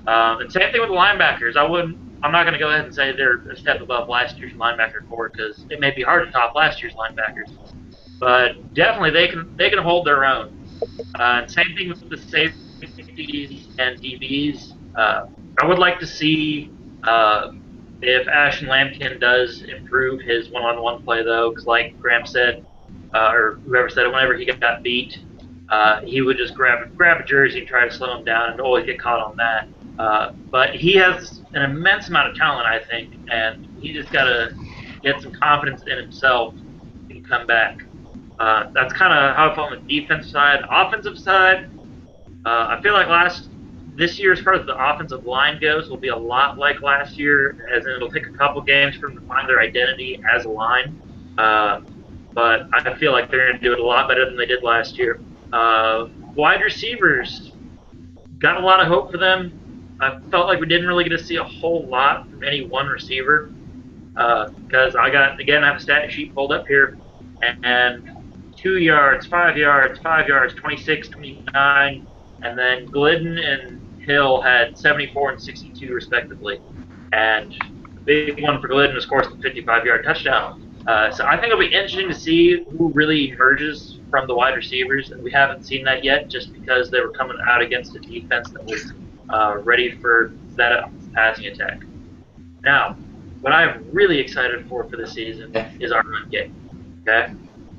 And same thing with the linebackers. I'm not going to go ahead and say they're a step above last year's linebacker core because it may be hard to top last year's linebackers. But definitely they can hold their own. And same thing with the safeties and DBs. I would like to see if Ashton Lampkin does improve his one-on-one play, though, because like Graham said, or whoever said it, whenever he got beat, he would just grab a jersey and try to slow him down and always get caught on that. But he has an immense amount of talent, I think, and he just got to get some confidence in himself and come back. That's kind of how I felt on the defense side. Offensive side, I feel like this year, as far as the offensive line goes, will be a lot like last year, as in it'll take a couple games for them to find their identity as a line. But I feel like they're going to do it a lot better than they did last year. Wide receivers, got a lot of hope for them. I felt like we didn't really get to see a whole lot from any one receiver because I have a stat sheet pulled up here, and 2 yards, 5 yards, 5 yards, 26, 29, and then Glidden and Hill had 74 and 62 respectively. And the big one for Glidden was, of course, the 55-yard touchdown. So I think it'll be interesting to see who really emerges from the wide receivers, and we haven't seen that yet just because they were coming out against a defense that was ready for that passing attack. Now, what I'm really excited for this season is our run game. Okay,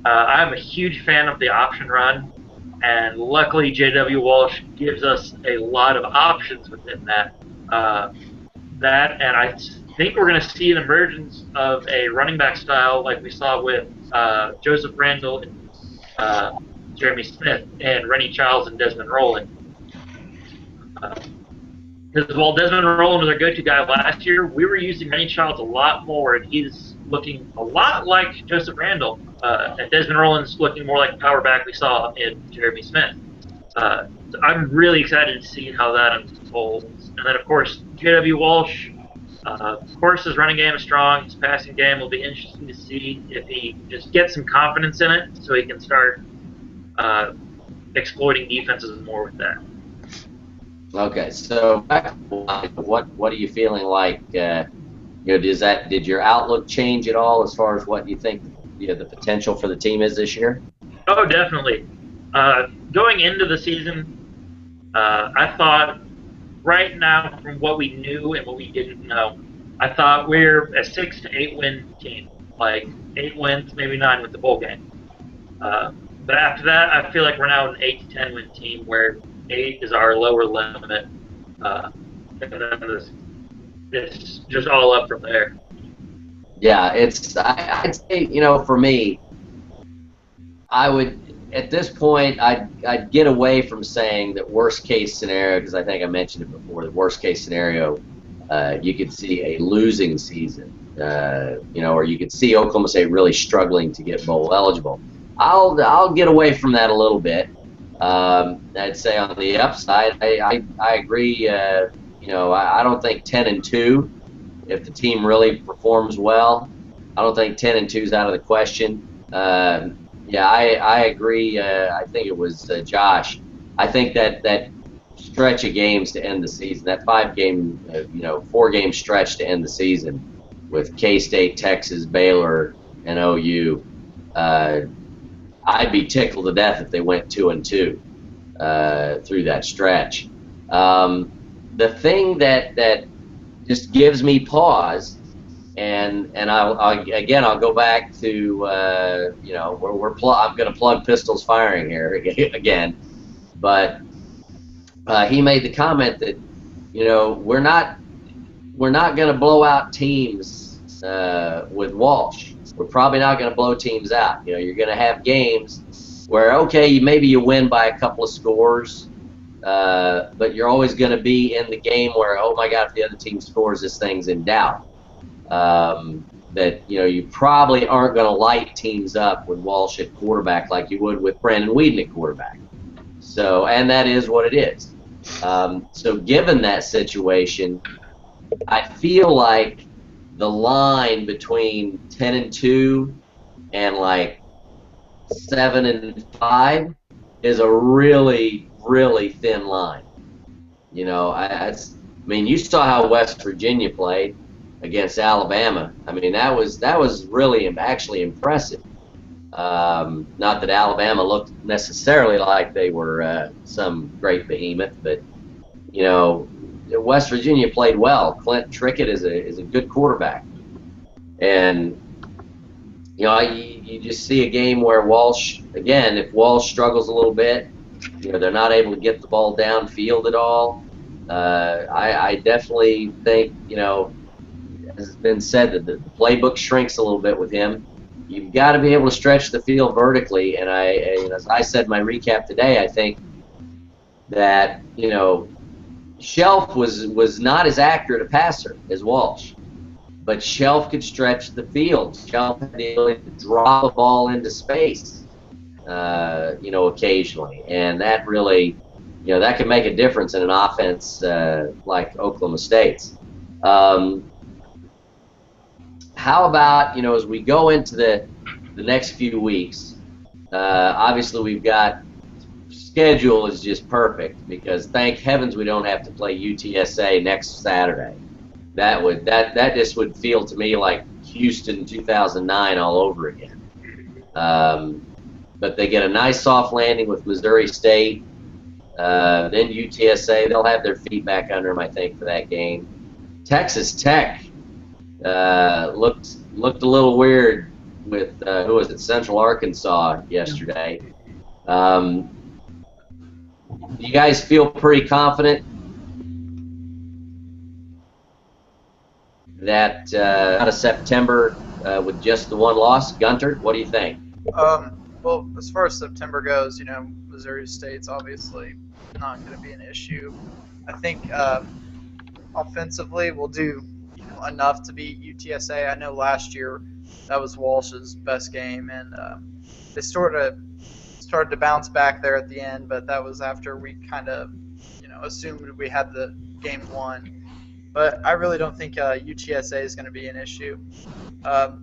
I'm a huge fan of the option run, and luckily J.W. Walsh gives us a lot of options within that. And I think we're going to see an emergence of a running back style like we saw with Joseph Randall and Jeremy Smith and Rennie Childs and Desmond Rowland. Because while Desmond Rowland was our go-to guy last year, we were using Rennie Childs a lot more, and he's looking a lot like Joseph Randall. And Desmond Rowland's looking more like the power back we saw in Jeremy Smith. So I'm really excited to see how that unfolds. And then, of course, J.W. Walsh. Of course, his running game is strong. His passing game will be interesting to see if he just gets some confidence in it so he can start exploiting defenses more with that. Okay, so what are you feeling like? Did your outlook change at all as far as what you think the potential for the team is this year? Oh, definitely. Going into the season, I thought right now from what we knew and what we didn't know, I thought we're a 6 to 8 win team, like 8 wins, maybe 9 with the bowl game. But after that, I feel like we're now an 8 to 10 win team where 8 is our lower limit, and then it's just all up from there. Yeah, I'd say, for me, I would, at this point, I'd get away from saying that worst case scenario, because I think I mentioned it before, the worst case scenario, you could see a losing season, or you could see Oklahoma State really struggling to get bowl eligible. I'll get away from that a little bit. I'd say on the upside, I agree. I don't think 10-2. If the team really performs well, I don't think 10-2 is out of the question. Yeah, I agree. I think it was Josh. I think that stretch of games to end the season, that 5-game, 4-game stretch to end the season with K-State, Texas, Baylor, and OU. I'd be tickled to death if they went 2-2 through that stretch. The thing that just gives me pause, and I'll go back to I'm going to plug Pistols Firing here again, but he made the comment that we're not going to blow out teams with Walsh. We're probably not going to blow teams out. You're going to have games where, okay, maybe you win by a couple of scores, but you're always going to be in the game where, oh my God, if the other team scores, this thing's in doubt. That you probably aren't going to light teams up with Walsh at quarterback like you would with Brandon Weeden at quarterback. So, and that is what it is. So given that situation, I feel like the line between 10-2 and like 7-5 is a really, really thin line. I mean, you saw how West Virginia played against Alabama. I mean, that was really actually impressive. Not that Alabama looked necessarily like they were some great behemoth, but West Virginia played well. Clint Trickett is a good quarterback, and you just see a game where Walsh, again, if Walsh struggles a little bit, they're not able to get the ball downfield at all. I definitely think, as has been said, that the playbook shrinks a little bit with him. You've got to be able to stretch the field vertically, and as I said in my recap today, I think that Shelf was not as accurate a passer as Walsh, but Shelf could stretch the field. Shelf had the ability to drop a ball into space, occasionally, and that really, that can make a difference in an offense like Oklahoma State's. How about, as we go into the next few weeks, obviously we've got schedule is just perfect because thank heavens we don't have to play UTSA next Saturday. That just would feel to me like Houston 2009 all over again. But they get a nice soft landing with Missouri State. Then UTSA, they'll have their feet back under them, I think, for that game. Texas Tech looked a little weird with who was it, Central Arkansas yesterday. You guys feel pretty confident that out of September with just the one loss? Gunter, what do you think? Well, as far as September goes, Missouri State's obviously not going to be an issue. I think offensively we'll do enough to beat UTSA. I know last year that was Walsh's best game, and they started to bounce back there at the end, but that was after we kind of assumed we had the game won. But I really don't think UTSA is going to be an issue.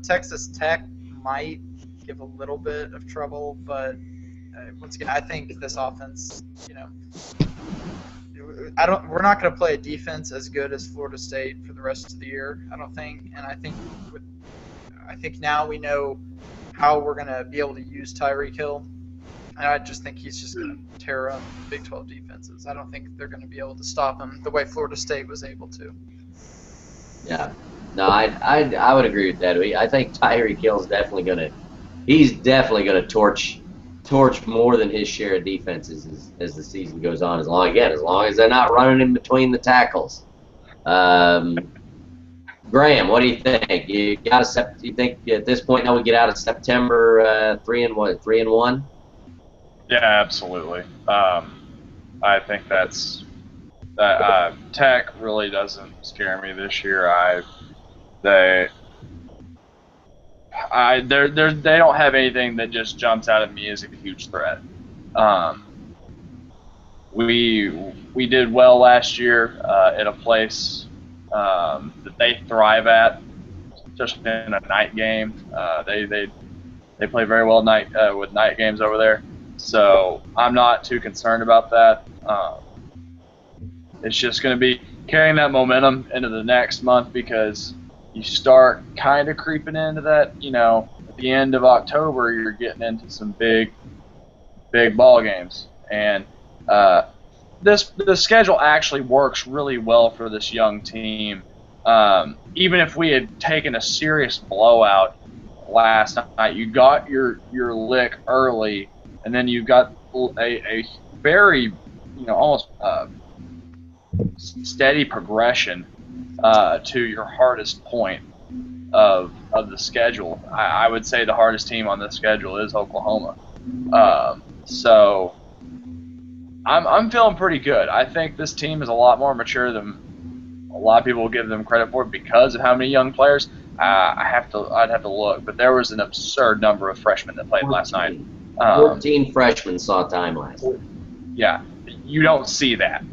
Texas Tech might give a little bit of trouble, but once again, I think this offense, we're not going to play a defense as good as Florida State for the rest of the year, I don't think. And I think now we know how we're going to be able to use Tyreek Hill. And I just think he's just going to tear up Big 12 defenses. I don't think they're going to be able to stop him the way Florida State was able to. Yeah. No, I would agree with that. I think Tyreek Hill's definitely going to torch more than his share of defenses as the season goes on. As long as they're not running in between the tackles. Graham, what do you think? You think at this point now we get out of September 3-1? Yeah, absolutely. I think that Tech really doesn't scare me this year. They don't have anything that just jumps out at me as a huge threat. we did well last year in a place that they thrive at, especially in a night game. They play very well night with night games over there, so I'm not too concerned about that. It's just going to be carrying that momentum into the next month because you start kind of creeping into that. At the end of October, you're getting into some big ball games, and the schedule actually works really well for this young team. Even if we had taken a serious blowout last night, you got your lick early, and then you got a very almost steady progression to your hardest point of the schedule. I would say the hardest team on the schedule is Oklahoma. So I'm feeling pretty good. I think this team is a lot more mature than a lot of people will give them credit for because of how many young players. I'd have to look, but there was an absurd number of freshmen that played 14. last night. 14 freshmen saw time last night. Yeah, you don't see that.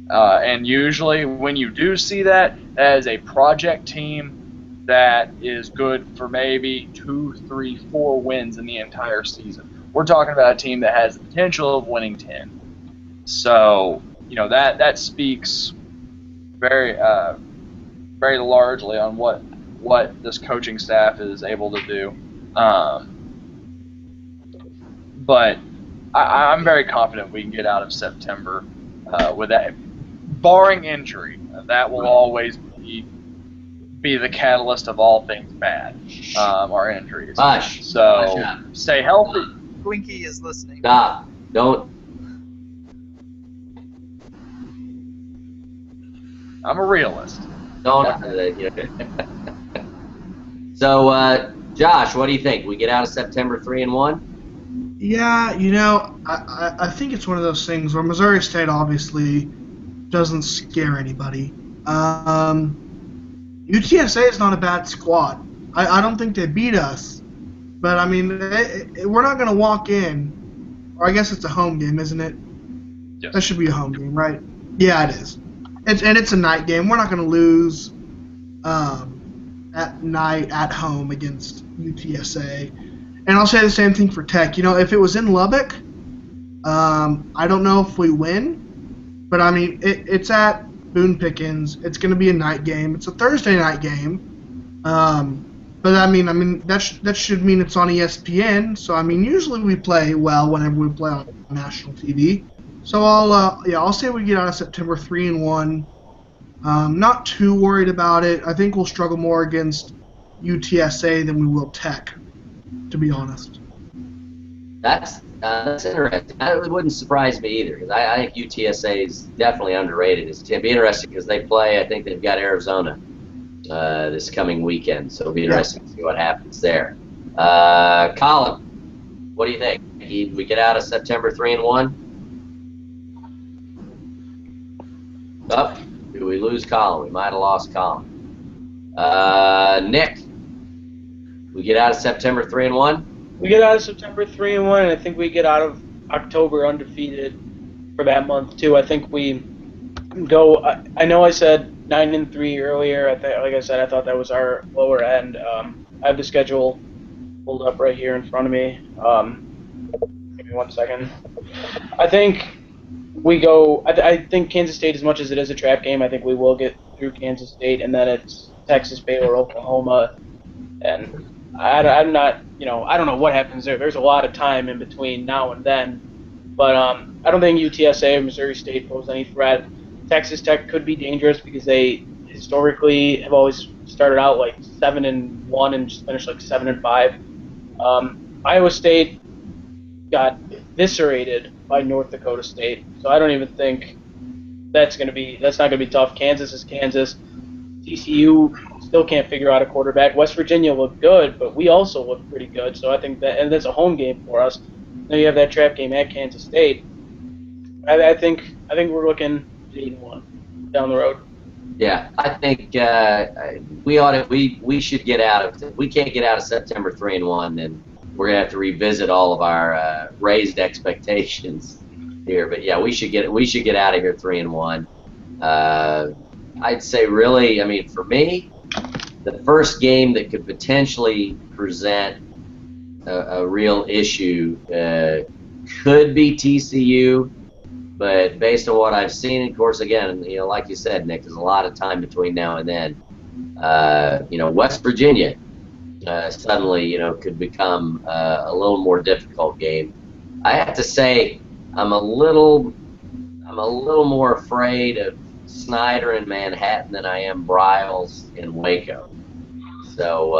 And usually when you do see that, that is a project team that is good for maybe 2, 3, 4 wins in the entire season. We're talking about a team that has the potential of winning 10. So, that speaks very very largely on what this coaching staff is able to do. But I'm very confident we can get out of September with that. Barring injury, that will always be the catalyst of all things bad, our injuries. Hush. So Hush stay healthy. Twinkie is listening. Stop. Don't. I'm a realist. Don't. So, Josh, what do you think? We get out of September 3-1? Yeah, I think it's one of those things where Missouri State obviously doesn't scare anybody. UTSA is not a bad squad. I don't think they beat us, but I mean, we're not going to walk in, or I guess it's a home game, isn't it? Yes. That should be a home game, right? Yeah, it is. It's a night game. We're not going to lose at night at home against UTSA. And I'll say the same thing for Tech. If it was in Lubbock, I don't know if we win, but I mean, it's at Boone Pickens. It's going to be a night game. It's a Thursday night game. But I mean that should mean it's on ESPN. So I mean, usually we play well whenever we play on national TV. So I'll say we get out of September 3-1. Not too worried about it. I think we'll struggle more against UTSA than we will Tech, to be honest. That's interesting. That wouldn't surprise me either, because I think UTSA is definitely underrated. It's going to be interesting because they play. I think they've got Arizona this coming weekend, so it'll be interesting to see what happens there. Colin, what do you think? We get out of September 3-1? Oh, did we lose Colin? We might have lost Colin. Nick, we get out of September 3-1? We get out of September 3-1, and I think we get out of October undefeated for that month too. I think we go. I know I said 9-3 earlier. Like I said, I thought that was our lower end. I have the schedule pulled up right here in front of me. Give me 1 second. I think we go. I think Kansas State, as much as it is a trap game, I think we will get through Kansas State, and then it's Texas, Baylor, Oklahoma, and I'm not. I don't know what happens there. There's a lot of time in between now and then, but I don't think UTSA or Missouri State pose any threat. Texas Tech could be dangerous because they historically have always started out like 7-1 and just finished like 7-5. Iowa State got eviscerated by North Dakota State, so I don't even think that's not gonna be tough. Kansas is Kansas. TCU still can't figure out a quarterback. West Virginia looked good, but we also looked pretty good. So I think that, and that's a home game for us. Now you have that trap game at Kansas State. I think we're looking 8-1 down the road. Yeah, I think we should get out of. If we can't get out of September 3-1, then we're gonna have to revisit all of our raised expectations here, but yeah, we should get out of here 3-1. I'd say really, I mean, for me, the first game that could potentially present a real issue could be TCU, but based on what I've seen, of course, again, like you said, Nick, there's a lot of time between now and then. West Virginia suddenly, could become a little more difficult game. I have to say, I'm a little more afraid of Snyder in Manhattan than I am Bryles in Waco. So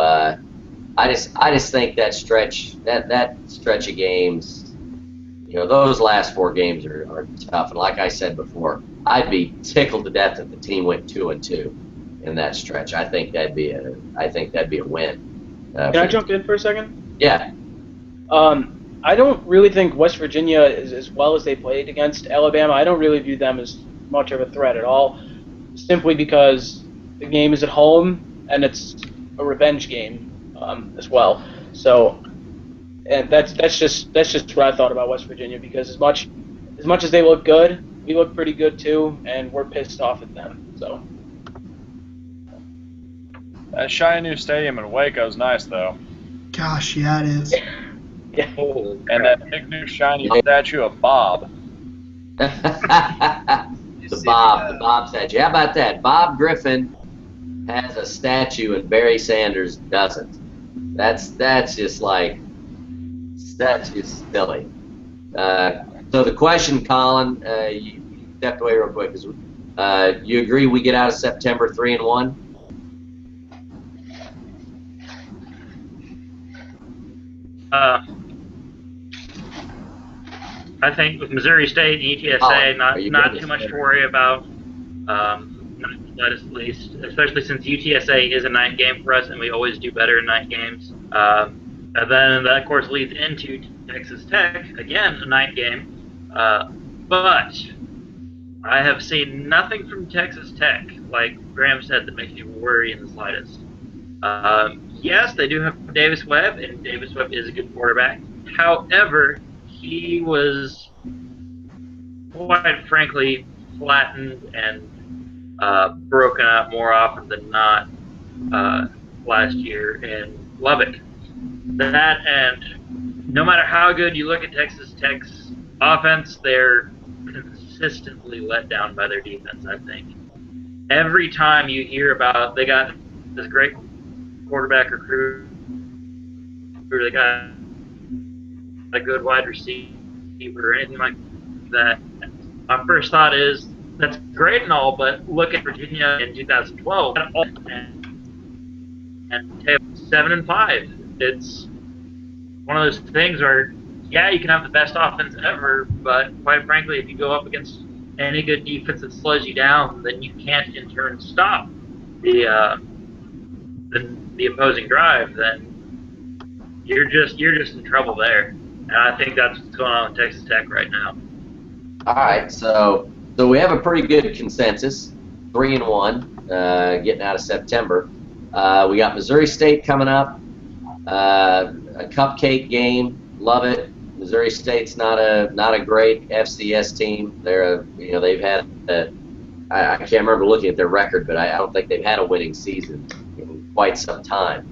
I just think that stretch of games, those last 4 games are tough. And like I said before, I'd be tickled to death if the team went 2-2 in that stretch. I think that'd be a win. Can I jump in for a second? Yeah. I don't really think West Virginia is as well as they played against Alabama. I don't really view them as much of a threat at all, simply because the game is at home and it's a revenge game as well. So, and that's just what I thought about West Virginia, because as much as they look good, we look pretty good too, and we're pissed off at them. So. That shiny new stadium in Waco is nice, though. Gosh, yeah, it is. Yeah. And that big new shiny statue of Bob. the Bob statue. How about that? Bob Griffin has a statue and Barry Sanders doesn't. That's just silly. So the question, Colin, you stepped away real quick. You agree we get out of September 3-1? I think with Missouri State and UTSA, not too much to worry about. Not at least, especially since UTSA is a night game for us, and we always do better in night games. And then that, of course, leads into Texas Tech, again, a night game. But I have seen nothing from Texas Tech, like Graham said, that makes me worry in the slightest. Yes, they do have Davis Webb, and Davis Webb is a good quarterback. However, he was, quite frankly, flattened and broken up more often than not last year in Lubbock. That, and no matter how good you look at Texas Tech's offense, they're consistently let down by their defense, I think. Every time you hear about, they got this great quarterback recruit, they got a good wide receiver or anything like that, my first thought is, that's great and all, but look at Virginia in 2012 and 7-5. It's one of those things where, yeah, you can have the best offense ever, but quite frankly, if you go up against any good defense that slows you down, then you can't in turn stop the opposing drive. Then you're just in trouble there, and I think that's what's going on with Texas Tech right now. All right, so we have a pretty good consensus, 3-1, getting out of September. We got Missouri State coming up, a cupcake game. Love it. Missouri State's not a great FCS team. They've had I can't remember looking at their record, but I don't think they've had a winning season in quite some time.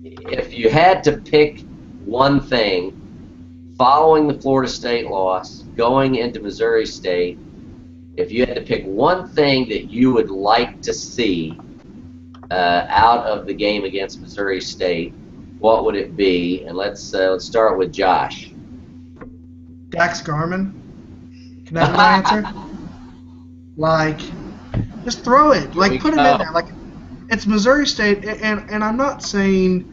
If you had to pick one thing following the Florida State loss, going into Missouri State, if you had to pick one thing that you would like to see out of the game against Missouri State, what would it be? And let's start with Josh. Dax Garman. Can that be my answer? Like, just throw it. Like, put him in there. Like, it's Missouri State, and I'm not saying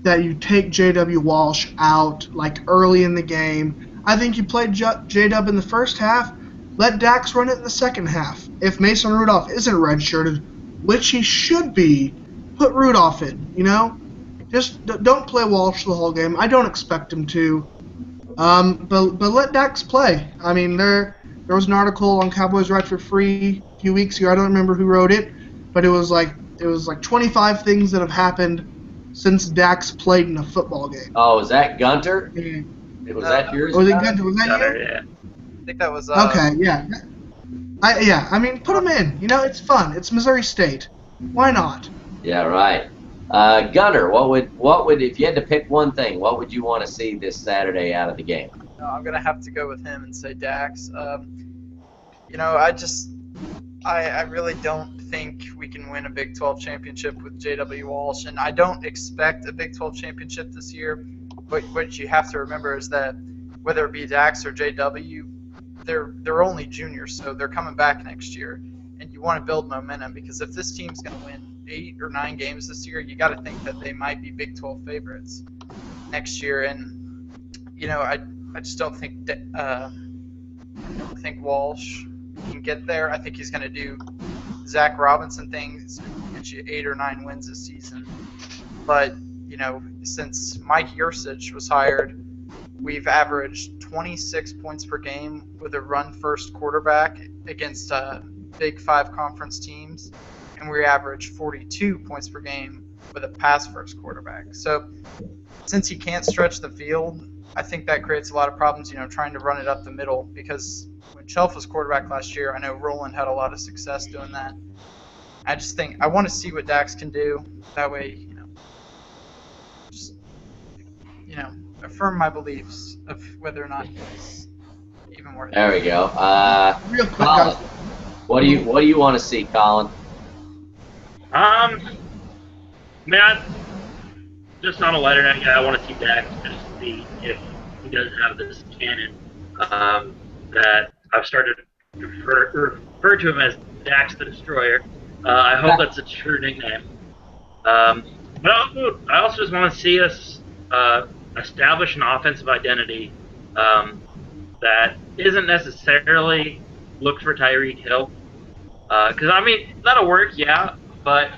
that you take J.W. Walsh out, like, early in the game. I think you played J-Dub in the first half. Let Dax run it in the second half. If Mason Rudolph isn't redshirted, which he should be, put Rudolph in, Just don't play Walsh the whole game. I don't expect him to. But let Dax play. I mean, there was an article on Cowboys Right for Free a few weeks ago. I don't remember who wrote it, but it was like 25 things that have happened since Dax played in a football game. Oh, is that Gunter? Was that yours? Was it good? Was that Gunner, you? yeah. I think that was. Okay, yeah. I mean, put them in. You know, it's fun. It's Missouri State. Why not? Yeah, right. Gunner, what would if you had to pick one thing, what would you want to see this Saturday out of the game? No, I'm gonna have to go with him and say Dax. I really don't think we can win a Big 12 championship with J.W. Walsh, and I don't expect a Big 12 championship this year. But what you have to remember is that whether it be Dax or J.W., they're only juniors, so they're coming back next year, and you want to build momentum because if this team's going to win 8 or 9 games this year, you got to think that they might be Big 12 favorites next year, and I just don't think Walsh can get there. I think he's going to do Zach Robinson things and get you 8 or 9 wins this season. But, since Mike Yursich was hired, we've averaged 26 points per game with a run-first quarterback against Big 5 conference teams, and we average 42 points per game with a pass-first quarterback. So since he can't stretch the field, I think that creates a lot of problems, trying to run it up the middle, because when Shelf was quarterback last year, I know Roland had a lot of success doing that. I just think I want to see what Dax can do. That way, affirm my beliefs of whether or not he's even worth it. There we go. Real quick, Colin, guys. what do you want to see, Colin? Man, just on a lighter note, I want to see Dax just see if he does have this cannon that I've started to refer to him as Dax the Destroyer. I hope that's a true nickname. But I also just want to see us establish an offensive identity that isn't necessarily look for Tyreek Hill. Because, that'll work, yeah, but,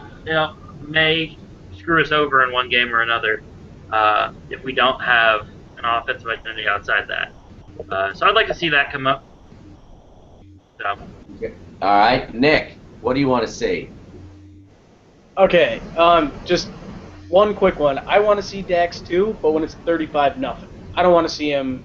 may screw us over in one game or another if we don't have an offensive identity outside that. So I'd like to see that come up. So. All right, Nick, what do you want to see? Okay, just one quick one. I want to see Dax too, but when it's 35-0. I don't want to see him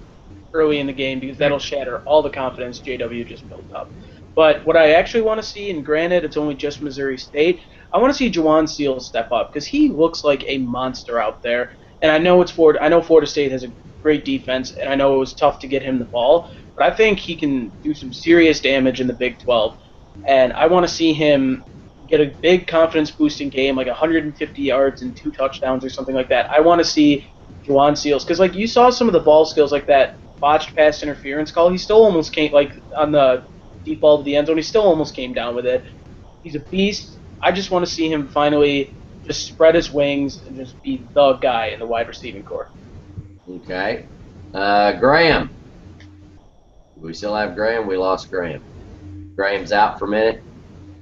early in the game because that'll shatter all the confidence JW just built up. But what I actually want to see, and granted it's only just Missouri State, I want to see Juwan Seals step up because he looks like a monster out there. And I know Florida State has a great defense, and I know it was tough to get him the ball, but I think he can do some serious damage in the Big 12. And I want to see him get a big confidence-boosting game, like 150 yards and 2 touchdowns or something like that. I want to see Juwan Seals, because you saw some of the ball skills, like that botched pass interference call. He still almost came, on the deep ball to the end zone, he still almost came down with it. He's a beast. I just want to see him finally just spread his wings and just be the guy in the wide receiving corps. Okay. Graham. We still have Graham. We lost Graham. Graham's out for a minute.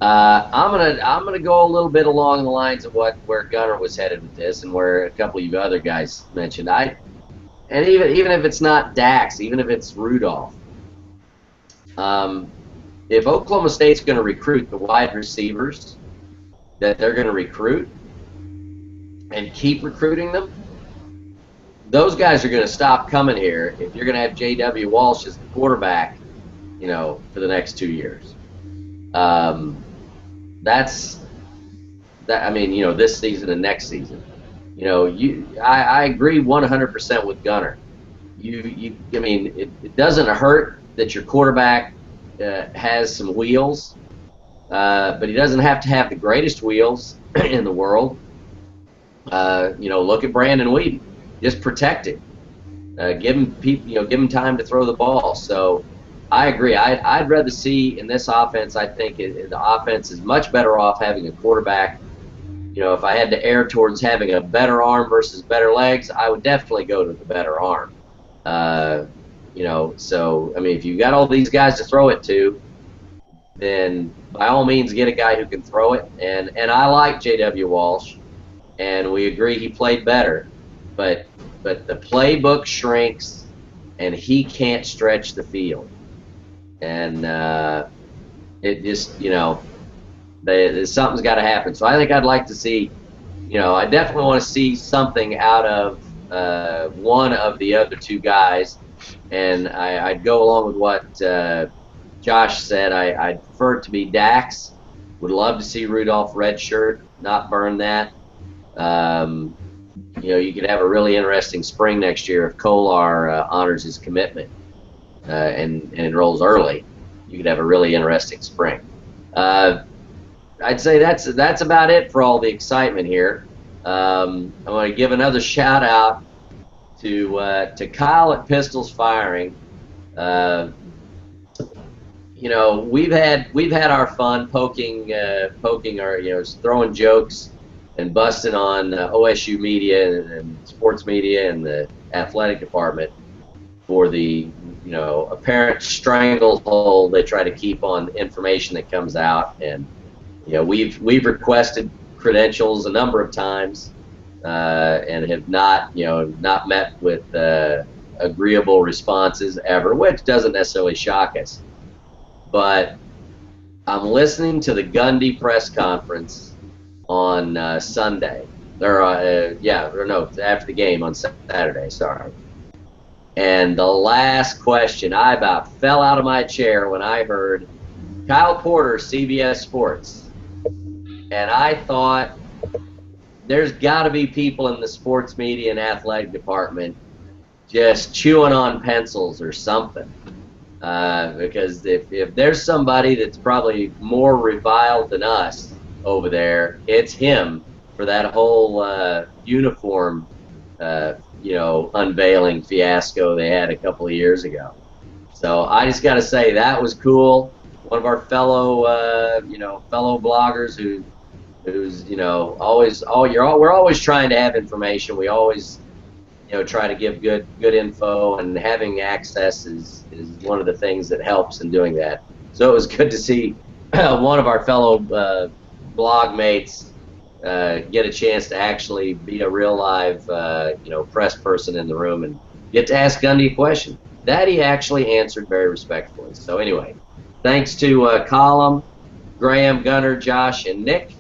I'm gonna go a little bit along the lines of where Gunner was headed with this, and where a couple of you other guys mentioned. And even if it's not Dax, even if it's Rudolph, if Oklahoma State's going to recruit the wide receivers that they're going to recruit and keep recruiting them, those guys are going to stop coming here if you're going to have J.W. Walsh as the quarterback, for the next 2 years. This season and next season. I agree 100% with Gunner. It doesn't hurt that your quarterback has some wheels, but he doesn't have to have the greatest wheels in the world. Look at Brandon Whedon. Just protect him. Give him time to throw the ball. So I agree. I'd rather see in this offense. I think the offense is much better off having a quarterback. If I had to err towards having a better arm versus better legs, I would definitely go to the better arm. If you've got all these guys to throw it to, then by all means get a guy who can throw it. And I like J.W. Walsh, and we agree he played better. But the playbook shrinks, and he can't stretch the field. And it just, something's got to happen. So I think I'd like to see, I definitely want to see something out of one of the other two guys, and I'd go along with what Josh said. I'd prefer it to be Dax. Would love to see Rudolph redshirt, not burn that. You could have a really interesting spring next year if Kolar honors his commitment and enrolls early. You could have a really interesting spring. I'd say that's about it for all the excitement here. I want to give another shout out to Kyle at Pistols Firing. We've had our fun poking our throwing jokes and busting on OSU media and sports media and the athletic department for the apparent stranglehold they try to keep on information that comes out. And we've requested credentials a number of times and have not met with agreeable responses ever, which doesn't necessarily shock us. But I'm listening to the Gundy press conference on Sunday, after the game on Saturday, sorry. And the last question, I about fell out of my chair when I heard Kyle Porter, CBS Sports. And I thought, there's got to be people in the sports media and athletic department just chewing on pencils or something. Because if there's somebody that's probably more reviled than us over there, it's him for that whole uniform unveiling fiasco they had a couple of years ago. So I just got to say that was cool. One of our fellow bloggers we're always trying to have information. We always try to give good info, and having access is one of the things that helps in doing that. So it was good to see one of our fellow blog mates get a chance to actually be a real live press person in the room and get to ask Gundy a question that he actually answered very respectfully. So anyway, thanks to Colum, Graham, Gunnar, Josh, and Nick.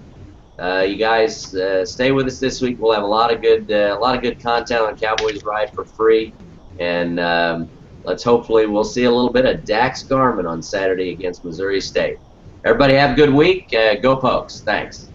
You guys stay with us this week. We'll have a lot of good content on Cowboys Ride for free, and we'll see a little bit of Dax Garman on Saturday against Missouri State. Everybody have a good week. Go Pokes. Thanks.